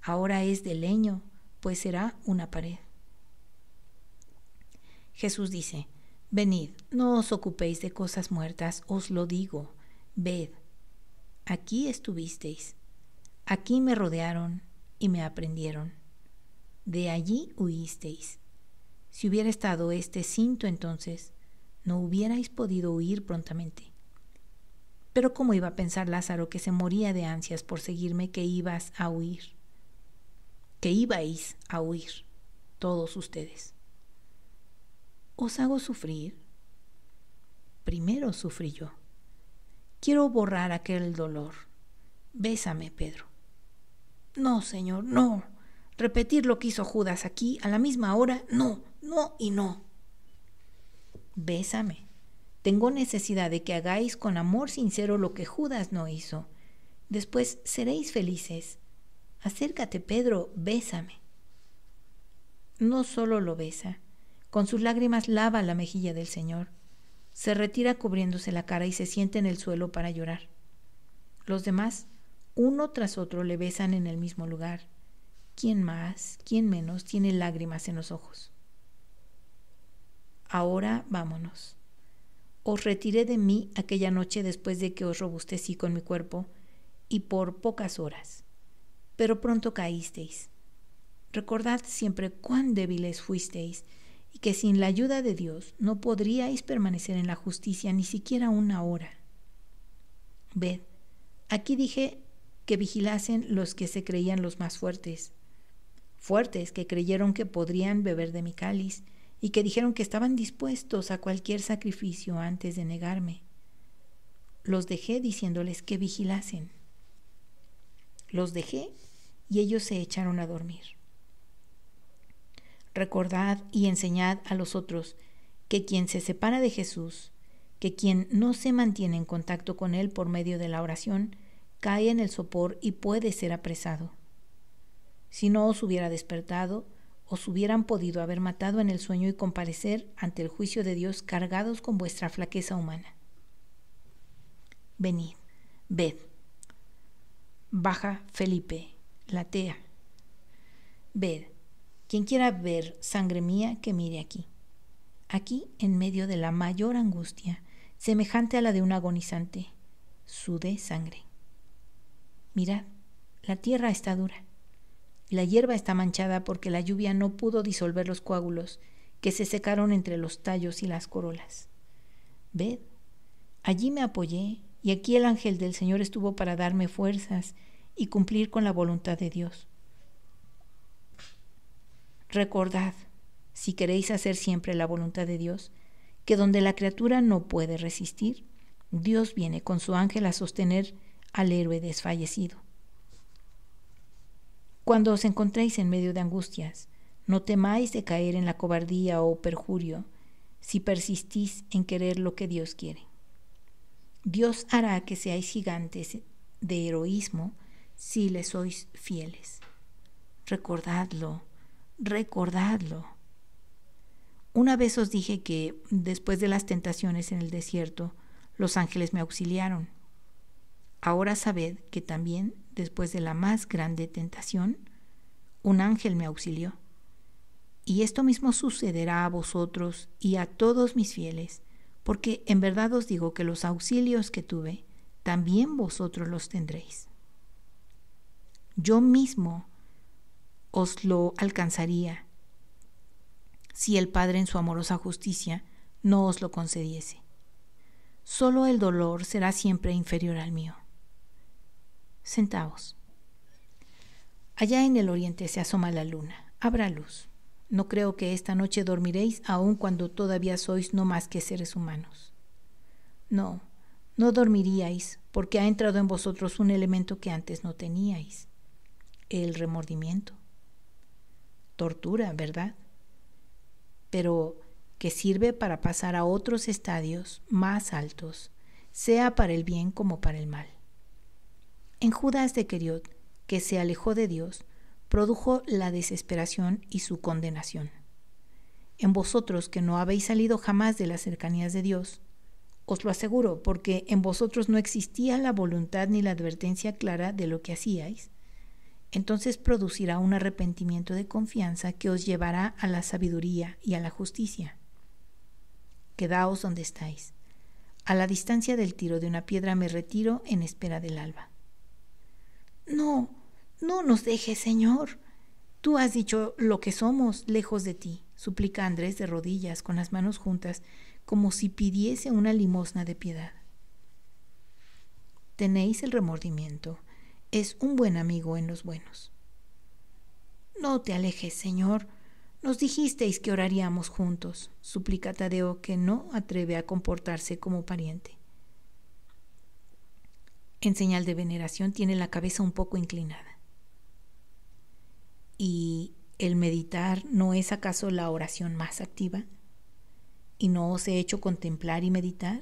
Ahora es de leño, pues será una pared. Jesús dice: venid, no os ocupéis de cosas muertas, os lo digo, ved. aquí estuvisteis, aquí me rodearon y me aprendieron. De allí huisteis. Si hubiera estado este cinto entonces, no hubierais podido huir prontamente. Pero ¿cómo iba a pensar Lázaro, que se moría de ansias por seguirme, que ibais a huir, todos ustedes? ¿Os hago sufrir? Primero sufrí yo. Quiero borrar aquel dolor. Bésame, Pedro. No, Señor, no. Repetir lo que hizo Judas aquí a la misma hora, no, no y no. Bésame. Tengo necesidad de que hagáis con amor sincero lo que Judas no hizo. Después seréis felices. Acércate, Pedro, bésame. No solo lo besa, con sus lágrimas lava la mejilla del Señor. Se retira cubriéndose la cara y se sienta en el suelo para llorar. Los demás, uno tras otro, le besan en el mismo lugar. ¿Quién más, quién menos, tiene lágrimas en los ojos? Ahora vámonos. Os retiré de mí aquella noche después de que os robustecí con mi cuerpo, y por pocas horas. Pero pronto caísteis. Recordad siempre cuán débiles fuisteis, y que sin la ayuda de Dios no podríais permanecer en la justicia ni siquiera una hora. Ved, aquí dije que vigilasen los que se creían los más fuertes, que creyeron que podrían beber de mi cáliz, y que dijeron que estaban dispuestos a cualquier sacrificio antes de negarme. Los dejé diciéndoles que vigilasen. Los dejé y ellos se echaron a dormir. Recordad y enseñad a los otros que quien se separa de Jesús, que quien no se mantiene en contacto con Él por medio de la oración, cae en el sopor y puede ser apresado. Si no os hubiera despertado, os hubieran podido haber matado en el sueño y comparecer ante el juicio de Dios cargados con vuestra flaqueza humana. Venid, ved. Baja Felipe, latea. Ved, quien quiera ver sangre mía, que mire aquí. Aquí, en medio de la mayor angustia, semejante a la de un agonizante, sudé sangre. Mirad, la tierra está dura. La hierba está manchada porque la lluvia no pudo disolver los coágulos que se secaron entre los tallos y las corolas. Ved, allí me apoyé y aquí el ángel del Señor estuvo para darme fuerzas y cumplir con la voluntad de Dios. Recordad, si queréis hacer siempre la voluntad de Dios, que donde la criatura no puede resistir, Dios viene con su ángel a sostener al héroe desfallecido. Cuando os encontréis en medio de angustias, no temáis de caer en la cobardía o perjurio si persistís en querer lo que Dios quiere. Dios hará que seáis gigantes de heroísmo si le sois fieles. Recordadlo, recordadlo. Una vez os dije que, después de las tentaciones en el desierto, los ángeles me auxiliaron. Ahora sabed que también, después de la más grande tentación, un ángel me auxilió. Y esto mismo sucederá a vosotros y a todos mis fieles, porque en verdad os digo que los auxilios que tuve, también vosotros los tendréis. Yo mismo os lo alcanzaría, si el Padre en su amorosa justicia no os lo concediese. Solo el dolor será siempre inferior al mío. Sentaos. Allá en el oriente se asoma la luna. Habrá luz. No creo que esta noche dormiréis, aun cuando todavía sois no más que seres humanos. No, no dormiríais, porque ha entrado en vosotros un elemento que antes no teníais: el remordimiento. Tortura, ¿verdad? Pero que sirve para pasar a otros estadios más altos, sea para el bien como para el mal. En Judas de Queriot, que se alejó de Dios, produjo la desesperación y su condenación. En vosotros, que no habéis salido jamás de las cercanías de Dios, os lo aseguro, porque en vosotros no existía la voluntad ni la advertencia clara de lo que hacíais, entonces producirá un arrepentimiento de confianza que os llevará a la sabiduría y a la justicia. Quedaos donde estáis. A la distancia del tiro de una piedra me retiro en espera del alba. No, no nos dejes, Señor. Tú has dicho lo que somos lejos de ti, suplica Andrés de rodillas, con las manos juntas, como si pidiese una limosna de piedad. Tenéis el remordimiento. Es un buen amigo en los buenos. No te alejes, Señor. Nos dijisteis que oraríamos juntos, suplica Tadeo, que no atreve a comportarse como pariente. En señal de veneración tiene la cabeza un poco inclinada. ¿Y el meditar no es acaso la oración más activa? ¿Y no os he hecho contemplar y meditar?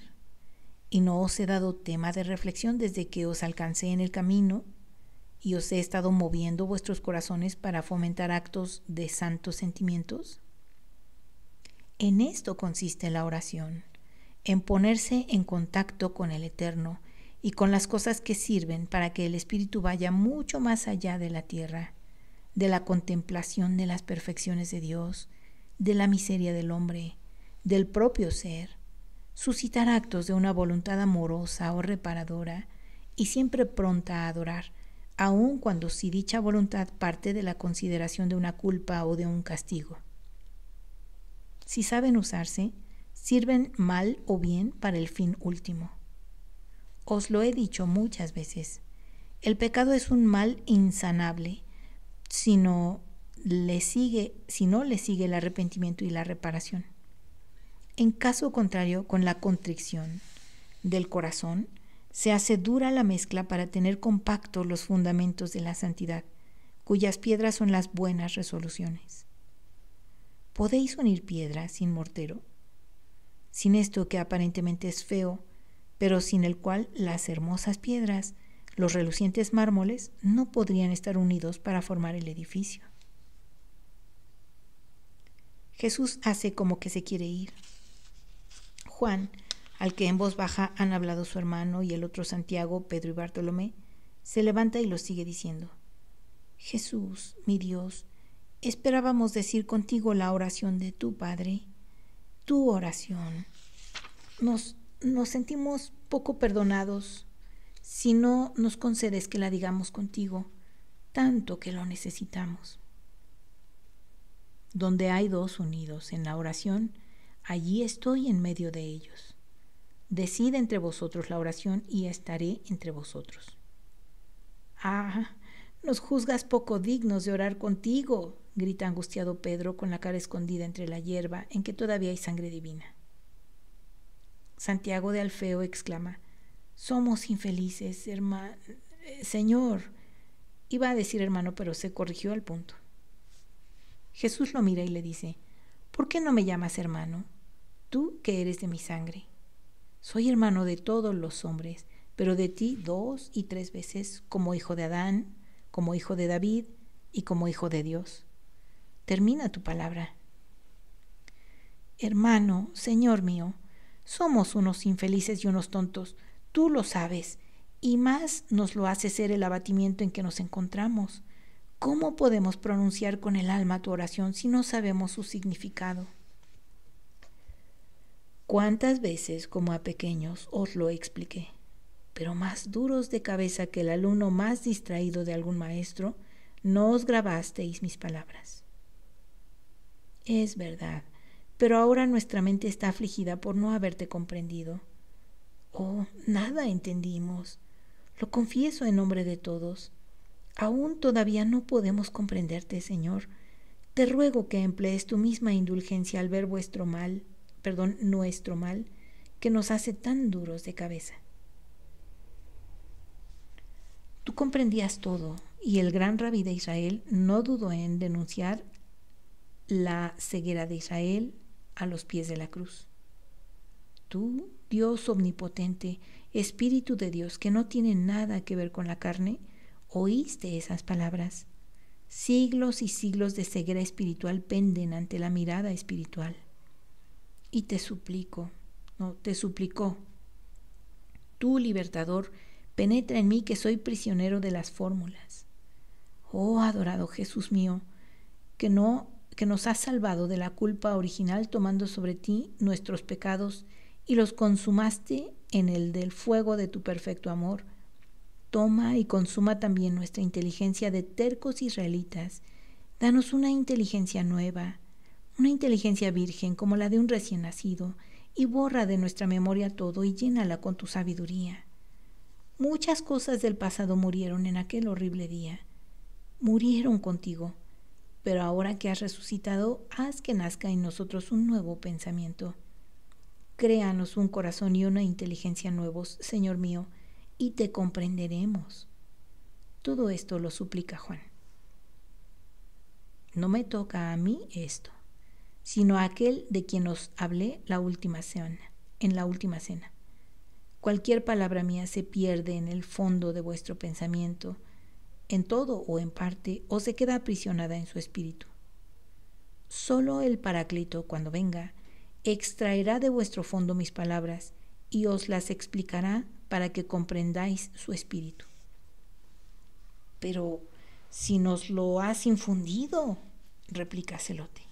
¿Y no os he dado tema de reflexión desde que os alcancé en el camino y os he estado moviendo vuestros corazones para fomentar actos de santos sentimientos? En esto consiste la oración, en ponerse en contacto con el Eterno y con las cosas que sirven para que el espíritu vaya mucho más allá de la tierra, de la contemplación de las perfecciones de Dios, de la miseria del hombre, del propio ser, suscitar actos de una voluntad amorosa o reparadora y siempre pronta a adorar, aun cuando si dicha voluntad parte de la consideración de una culpa o de un castigo. Si saben usarse, sirven mal o bien para el fin último. Os lo he dicho muchas veces, el pecado es un mal insanable si no le sigue el arrepentimiento y la reparación. En caso contrario, con la contrición del corazón, se hace dura la mezcla para tener compactos los fundamentos de la santidad, cuyas piedras son las buenas resoluciones. ¿Podéis unir piedra sin mortero? Sin esto que aparentemente es feo, pero sin el cual las hermosas piedras, los relucientes mármoles, no podrían estar unidos para formar el edificio. Jesús hace como que se quiere ir. Juan, al que en voz baja han hablado su hermano y el otro Santiago, Pedro y Bartolomé, se levanta y lo sigue diciendo: Jesús, mi Dios, esperábamos decir contigo la oración de tu Padre, tu oración. Nos sentimos poco perdonados si no nos concedes que la digamos contigo, tanto que lo necesitamos. Donde hay dos unidos en la oración, allí estoy en medio de ellos. Decid entre vosotros la oración y estaré entre vosotros. ¡Ah! Nos juzgas poco dignos de orar contigo, grita angustiado Pedro con la cara escondida entre la hierba en que todavía hay sangre divina. Santiago de Alfeo exclama: somos infelices, Señor. Iba a decir hermano, pero se corrigió al punto. Jesús lo mira y le dice: ¿por qué no me llamas hermano? Tú que eres de mi sangre. Soy hermano de todos los hombres, pero de ti 2 y 3 veces, como hijo de Adán, como hijo de David y como hijo de Dios. Termina tu palabra. Hermano, Señor mío, somos unos infelices y unos tontos, tú lo sabes, y más nos lo hace ser el abatimiento en que nos encontramos. ¿Cómo podemos pronunciar con el alma tu oración si no sabemos su significado? ¿Cuántas veces, como a pequeños, os lo expliqué? Pero más duros de cabeza que el alumno más distraído de algún maestro, no os grabasteis mis palabras. Es verdad, pero ahora nuestra mente está afligida por no haberte comprendido. Oh, nada entendimos. Lo confieso en nombre de todos. Aún todavía no podemos comprenderte, Señor. Te ruego que emplees tu misma indulgencia al ver nuestro mal, que nos hace tan duros de cabeza. Tú comprendías todo, y el gran rabí de Israel no dudó en denunciar la ceguera de Israel a los pies de la cruz. Tú, Dios omnipotente, Espíritu de Dios, que no tiene nada que ver con la carne, oíste esas palabras. Siglos y siglos de ceguera espiritual penden ante la mirada espiritual. Y te suplicó, tú, libertador, penetra en mí que soy prisionero de las fórmulas. Oh, adorado Jesús mío, que nos has salvado de la culpa original tomando sobre ti nuestros pecados y los consumaste en el del fuego de tu perfecto amor, toma y consuma también nuestra inteligencia de tercos israelitas. Danos una inteligencia nueva, una inteligencia virgen como la de un recién nacido, y borra de nuestra memoria todo y llénala con tu sabiduría. Muchas cosas del pasado murieron en aquel horrible día. Murieron contigo, pero ahora que has resucitado, haz que nazca en nosotros un nuevo pensamiento. Créanos un corazón y una inteligencia nuevos, Señor mío, y te comprenderemos. Todo esto lo suplica Juan. No me toca a mí esto, sino a aquel de quien os hablé en la última cena. Cualquier palabra mía se pierde en el fondo de vuestro pensamiento, en todo o en parte, o se queda aprisionada en su espíritu. Solo el Paráclito, cuando venga, extraerá de vuestro fondo mis palabras y os las explicará para que comprendáis su espíritu. Pero si nos lo has infundido, replica Zelote.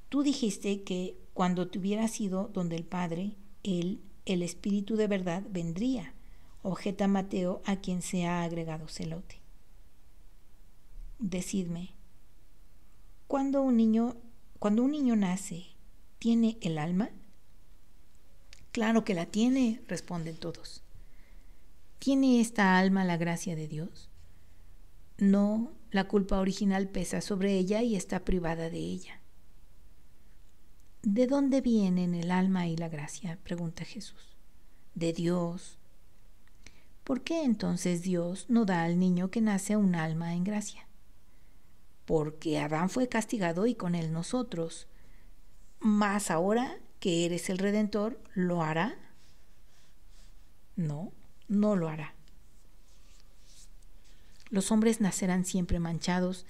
Tú dijiste que cuando te hubieras ido donde el Padre, Él, el Espíritu de verdad, vendría, objeta Mateo, a quien se ha agregado Zelote. Decidme, cuando un niño nace, ¿tiene el alma? Claro que la tiene, responden todos. ¿Tiene esta alma la gracia de Dios? No, la culpa original pesa sobre ella y está privada de ella. ¿De dónde vienen el alma y la gracia?, pregunta Jesús. De Dios. ¿Por qué entonces Dios no da al niño que nace un alma en gracia? Porque Adán fue castigado y con él nosotros. Mas ahora que eres el Redentor, ¿lo hará? No, no lo hará. Los hombres nacerán siempre manchados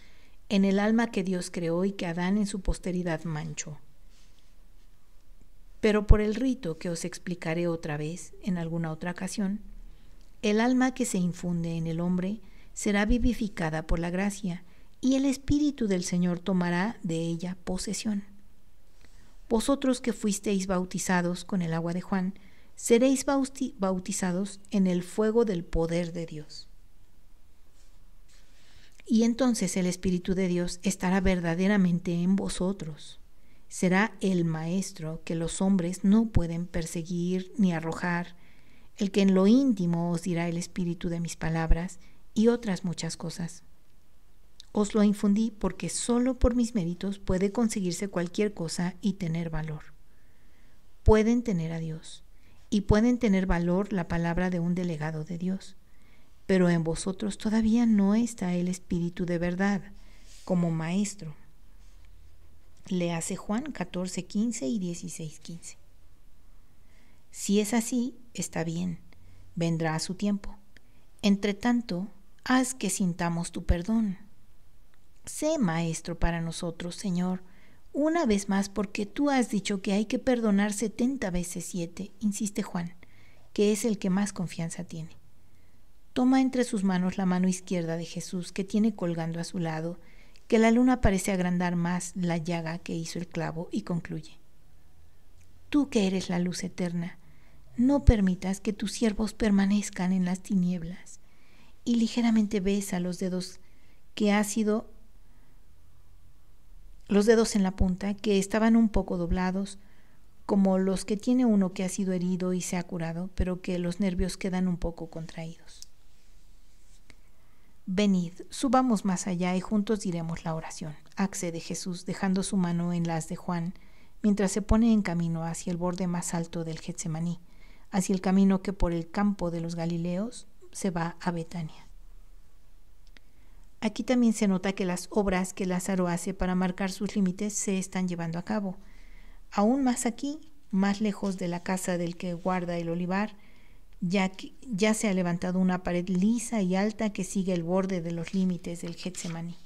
en el alma que Dios creó y que Adán en su posteridad manchó. Pero por el rito que os explicaré otra vez en alguna otra ocasión, el alma que se infunde en el hombre será vivificada por la gracia y el Espíritu del Señor tomará de ella posesión. Vosotros que fuisteis bautizados con el agua de Juan, seréis bautizados en el fuego del poder de Dios. Y entonces el Espíritu de Dios estará verdaderamente en vosotros. Será el Maestro que los hombres no pueden perseguir ni arrojar, el que en lo íntimo os dirá el espíritu de mis palabras y otras muchas cosas. Os lo infundí porque solo por mis méritos puede conseguirse cualquier cosa y tener valor. Pueden tener a Dios y pueden tener valor la palabra de un delegado de Dios, pero en vosotros todavía no está el Espíritu de verdad como Maestro. Le hace Juan 14:15 y 16:15. Si es así, está bien, vendrá a su tiempo. Entre tanto, haz que sintamos tu perdón. Sé Maestro para nosotros, Señor, una vez más, porque tú has dicho que hay que perdonar 70 veces 7, insiste Juan, que es el que más confianza tiene. Toma entre sus manos la mano izquierda de Jesús que tiene colgando a su lado, que la luna parece agrandar más la llaga que hizo el clavo, y concluye. Tú que eres la luz eterna, no permitas que tus siervos permanezcan en las tinieblas. Y ligeramente besa los dedos en la punta, que estaban un poco doblados, como los que tiene uno que ha sido herido y se ha curado, pero que los nervios quedan un poco contraídos. Venid, subamos más allá y juntos diremos la oración, accede Jesús, dejando su mano en las de Juan, mientras se pone en camino hacia el borde más alto del Getsemaní, hacia el camino que por el campo de los Galileos se va a Betania. Aquí también se nota que las obras que Lázaro hace para marcar sus límites se están llevando a cabo. Aún más aquí, más lejos de la casa del que guarda el olivar, ya se ha levantado una pared lisa y alta que sigue el borde de los límites del Getsemaní.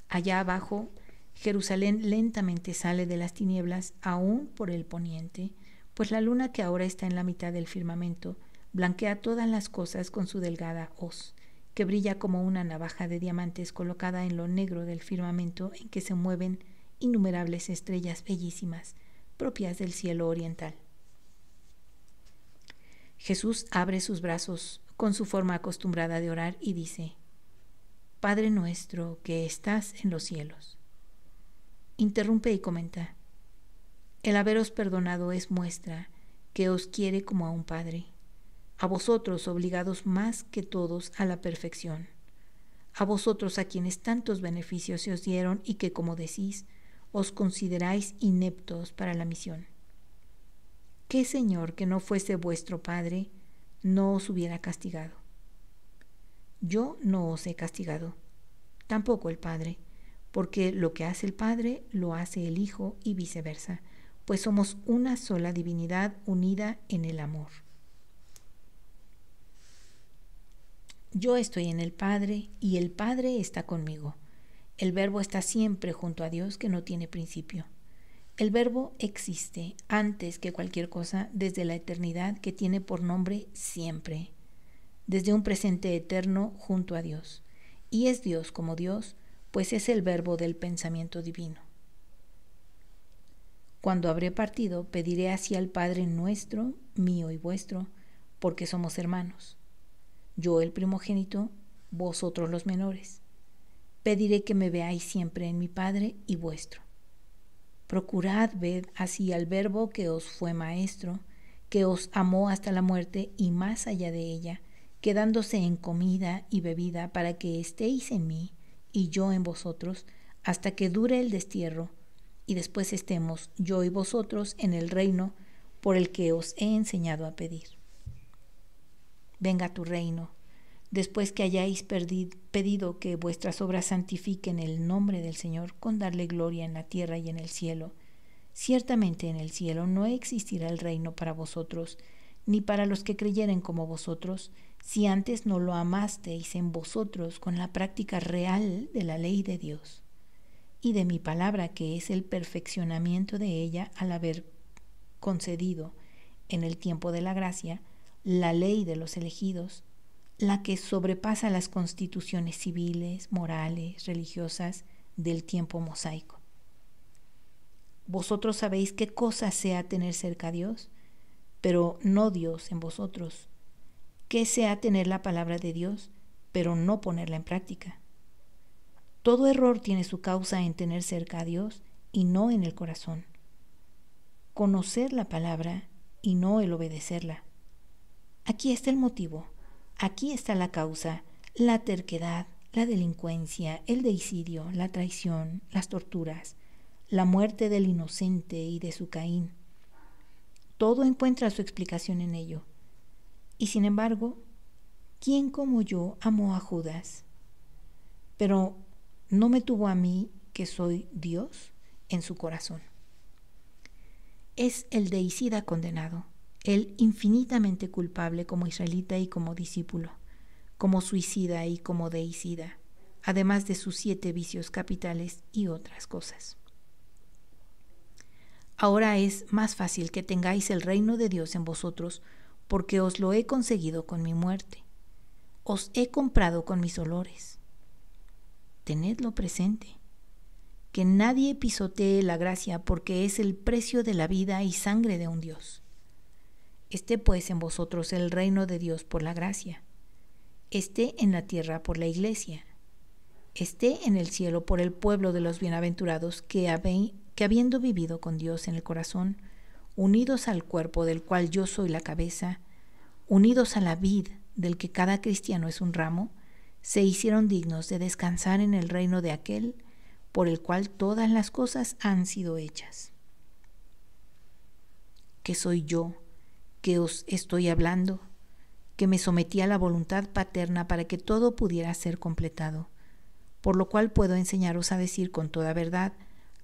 Allá abajo, Jerusalén lentamente sale de las tinieblas aún por el poniente, pues la luna, que ahora está en la mitad del firmamento, blanquea todas las cosas con su delgada hoz, que brilla como una navaja de diamantes colocada en lo negro del firmamento en que se mueven innumerables estrellas bellísimas, propias del cielo oriental. Jesús abre sus brazos con su forma acostumbrada de orar y dice: Padre nuestro que estás en los cielos. Interrumpe y comenta: el haberos perdonado es muestra que os quiere como a un padre, a vosotros obligados más que todos a la perfección, a vosotros a quienes tantos beneficios se os dieron y que, como decís, os consideráis ineptos para la misión. ¿Qué Señor que no fuese vuestro Padre no os hubiera castigado? Yo no os he castigado, tampoco el Padre, porque lo que hace el Padre lo hace el Hijo y viceversa, pues somos una sola divinidad unida en el amor. Yo estoy en el Padre y el Padre está conmigo. El Verbo está siempre junto a Dios que no tiene principio. El Verbo existe antes que cualquier cosa desde la eternidad que tiene por nombre siempre, desde un presente eterno junto a Dios. Y es Dios como Dios, pues es el Verbo del pensamiento divino. Cuando habré partido, pediré así al Padre nuestro, mío y vuestro, porque somos hermanos. Yo el primogénito, vosotros los menores. Pediré que me veáis siempre en mi Padre y vuestro. Procurad ver así al Verbo que os fue maestro, que os amó hasta la muerte y más allá de ella, quedándose en comida y bebida para que estéis en mí y yo en vosotros, hasta que dure el destierro, y después estemos yo y vosotros en el reino por el que os he enseñado a pedir. Venga tu reino, después que hayáis pedido que vuestras obras santifiquen el nombre del Señor con darle gloria en la tierra y en el cielo. Ciertamente en el cielo no existirá el reino para vosotros, ni para los que creyeren como vosotros, si antes no lo amasteis en vosotros con la práctica real de la ley de Dios y de mi palabra, que es el perfeccionamiento de ella al haber concedido en el tiempo de la gracia la ley de los elegidos, la que sobrepasa las constituciones civiles, morales, religiosas del tiempo mosaico. Vosotros sabéis qué cosa sea tener cerca a Dios, pero no Dios en vosotros, qué sea tener la palabra de Dios, pero no ponerla en práctica. Todo error tiene su causa en tener cerca a Dios y no en el corazón. Conocer la palabra y no el obedecerla. Aquí está el motivo, aquí está la causa, la terquedad, la delincuencia, el deicidio, la traición, las torturas, la muerte del inocente y de su Caín. Todo encuentra su explicación en ello. Y sin embargo, ¿quién como yo amó a Judas? Pero no me tuvo a mí, que soy Dios, en su corazón. Es el deicida condenado, el infinitamente culpable como israelita y como discípulo, como suicida y como deicida, además de sus 7 vicios capitales y otras cosas. Ahora es más fácil que tengáis el reino de Dios en vosotros, porque os lo he conseguido con mi muerte. Os he comprado con mis dolores. Tenedlo presente, que nadie pisotee la gracia, porque es el precio de la vida y sangre de un Dios. Esté pues en vosotros el reino de Dios por la gracia, esté en la tierra por la iglesia, esté en el cielo por el pueblo de los bienaventurados que habiendo vivido con Dios en el corazón, unidos al cuerpo del cual yo soy la cabeza, unidos a la vid del que cada cristiano es un ramo, se hicieron dignos de descansar en el reino de aquel por el cual todas las cosas han sido hechas. Que soy yo, que os estoy hablando, que me sometí a la voluntad paterna para que todo pudiera ser completado, por lo cual puedo enseñaros a decir con toda verdad: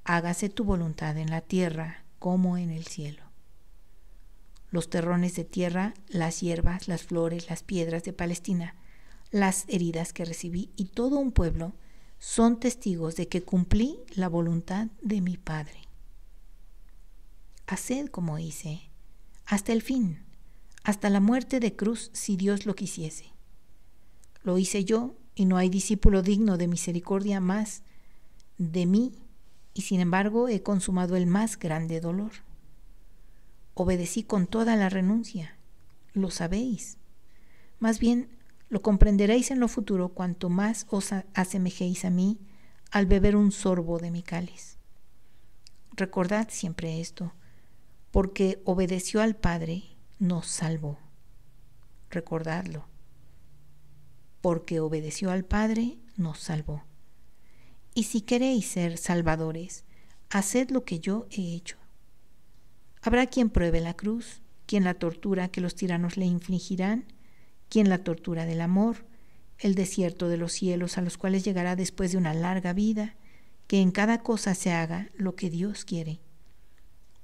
hágase tu voluntad en la tierra como en el cielo. Los terrones de tierra, las hierbas, las flores, las piedras de Palestina, las heridas que recibí y todo un pueblo son testigos de que cumplí la voluntad de mi Padre. Haced como hice, hasta el fin, hasta la muerte de cruz, si Dios lo quisiese. Lo hice yo, y no hay discípulo digno de misericordia más de mí, y sin embargo he consumado el más grande dolor. Obedecí con toda la renuncia. lo sabéis. Más bien, lo comprenderéis en lo futuro cuanto más os asemejéis a mí al beber un sorbo de mi cáliz. Recordad siempre esto, porque obedeció al Padre, nos salvó. Recordadlo. Porque obedeció al Padre, nos salvó. Y si queréis ser salvadores, haced lo que yo he hecho. Habrá quien pruebe la cruz, quien la tortura que los tiranos le infligirán, quien la tortura del amor, el desierto de los cielos a los cuales llegará después de una larga vida, que en cada cosa se haga lo que Dios quiere.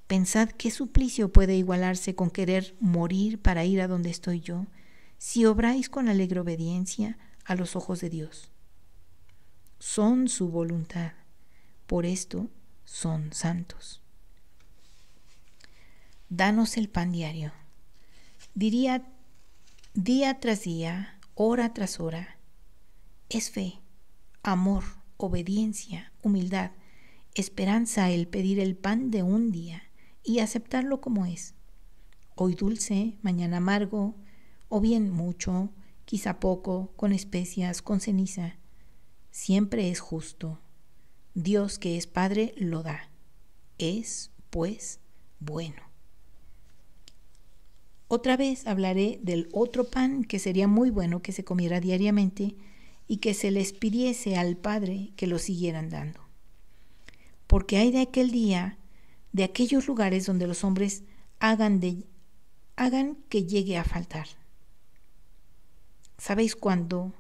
Pensad qué suplicio puede igualarse con querer morir para ir a donde estoy yo, si obráis con alegre obediencia a los ojos de Dios. Son su voluntad, por esto son santos. Danos el pan diario. Diría día tras día, hora tras hora. Es fe, amor, obediencia, humildad, esperanza el pedir el pan de un día y aceptarlo como es. Hoy dulce, mañana amargo, o bien mucho, quizá poco, con especias, con ceniza. Siempre es justo. Dios, que es Padre, lo da. Es, pues, bueno. Otra vez hablaré del otro pan que sería muy bueno que se comiera diariamente y que se les pidiese al Padre que lo siguieran dando. Porque hay de aquel día, de aquellos lugares donde los hombres hagan que llegue a faltar. ¿Sabéis cuánto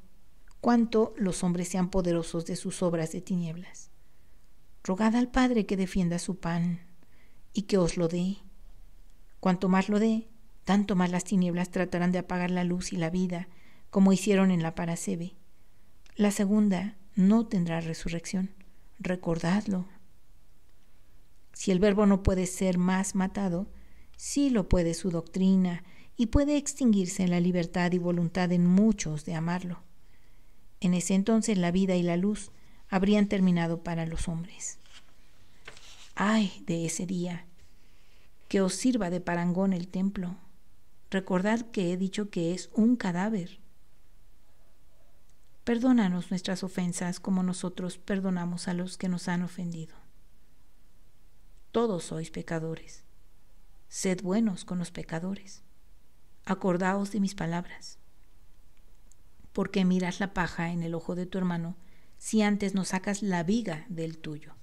los hombres sean poderosos de sus obras de tinieblas? Rogad al Padre que defienda su pan y que os lo dé. Cuanto más lo dé, tanto más las tinieblas tratarán de apagar la luz y la vida, como hicieron en la Parasebe. La segunda no tendrá resurrección. Recordadlo. Si el Verbo no puede ser más matado, sí lo puede su doctrina, y puede extinguirse la libertad y voluntad en muchos de amarlo. En ese entonces la vida y la luz habrían terminado para los hombres. ¡Ay de ese día! Que os sirva de parangón el templo. Recordad que he dicho que es un cadáver. Perdónanos nuestras ofensas como nosotros perdonamos a los que nos han ofendido. Todos sois pecadores. Sed buenos con los pecadores. Acordaos de mis palabras. ¿Por qué miras la paja en el ojo de tu hermano si antes no sacas la viga del tuyo?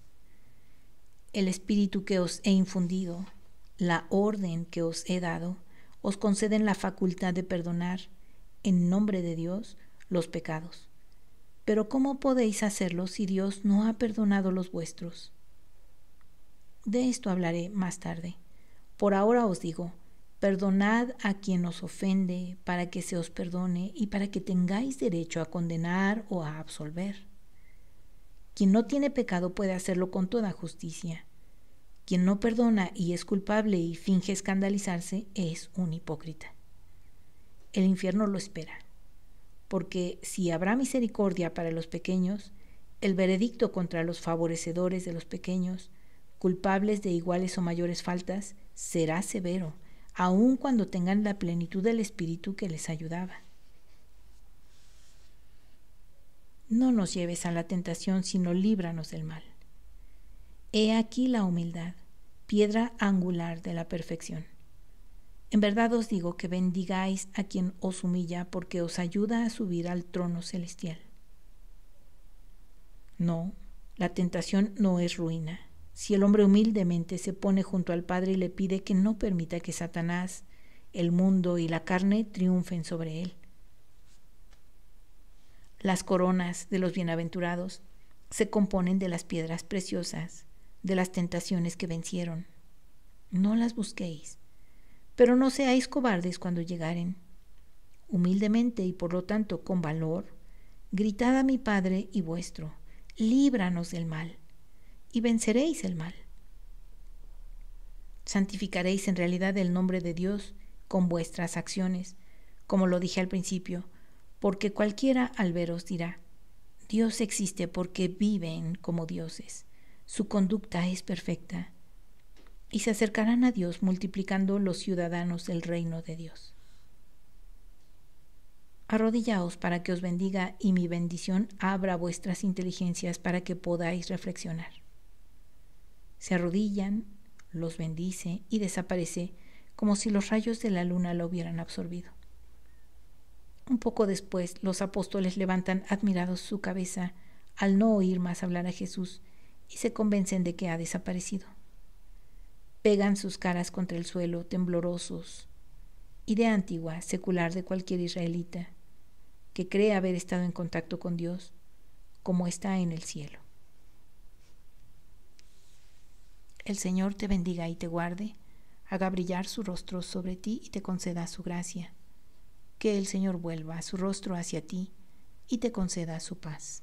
El espíritu que os he infundido, la orden que os he dado, os conceden la facultad de perdonar, en nombre de Dios, los pecados. Pero ¿cómo podéis hacerlo si Dios no ha perdonado los vuestros? De esto hablaré más tarde. Por ahora os digo, perdonad a quien os ofende, para que se os perdone y para que tengáis derecho a condenar o a absolver. Quien no tiene pecado puede hacerlo con toda justicia. Quien no perdona y es culpable y finge escandalizarse es un hipócrita. El infierno lo espera, porque si habrá misericordia para los pequeños, el veredicto contra los favorecedores de los pequeños, culpables de iguales o mayores faltas, será severo, aun cuando tengan la plenitud del Espíritu que les ayudaba. No nos lleves a la tentación, sino líbranos del mal. He aquí la humildad, piedra angular de la perfección. En verdad os digo que bendigáis a quien os humilla, porque os ayuda a subir al trono celestial. No, la tentación no es ruina. Si el hombre humildemente se pone junto al Padre y le pide que no permita que Satanás, el mundo y la carne triunfen sobre él. Las coronas de los bienaventurados se componen de las piedras preciosas, de las tentaciones que vencieron. No las busquéis, pero no seáis cobardes cuando llegaren. Humildemente y por lo tanto con valor, gritad a mi Padre y vuestro, líbranos del mal, y venceréis el mal. Santificaréis en realidad el nombre de Dios con vuestras acciones, como lo dije al principio, porque cualquiera al veros dirá, Dios existe porque viven como dioses, su conducta es perfecta, y se acercarán a Dios multiplicando los ciudadanos del reino de Dios. Arrodillaos para que os bendiga y mi bendición abra vuestras inteligencias para que podáis reflexionar. Se arrodillan, los bendice y desaparece como si los rayos de la luna lo hubieran absorbido. Un poco después, los apóstoles levantan admirados su cabeza al no oír más hablar a Jesús y se convencen de que ha desaparecido. Pegan sus caras contra el suelo, temblorosos, idea antigua, secular de cualquier israelita, que cree haber estado en contacto con Dios, como está en el cielo. El Señor te bendiga y te guarde, haga brillar su rostro sobre ti y te conceda su gracia. Que el Señor vuelva su rostro hacia ti y te conceda su paz.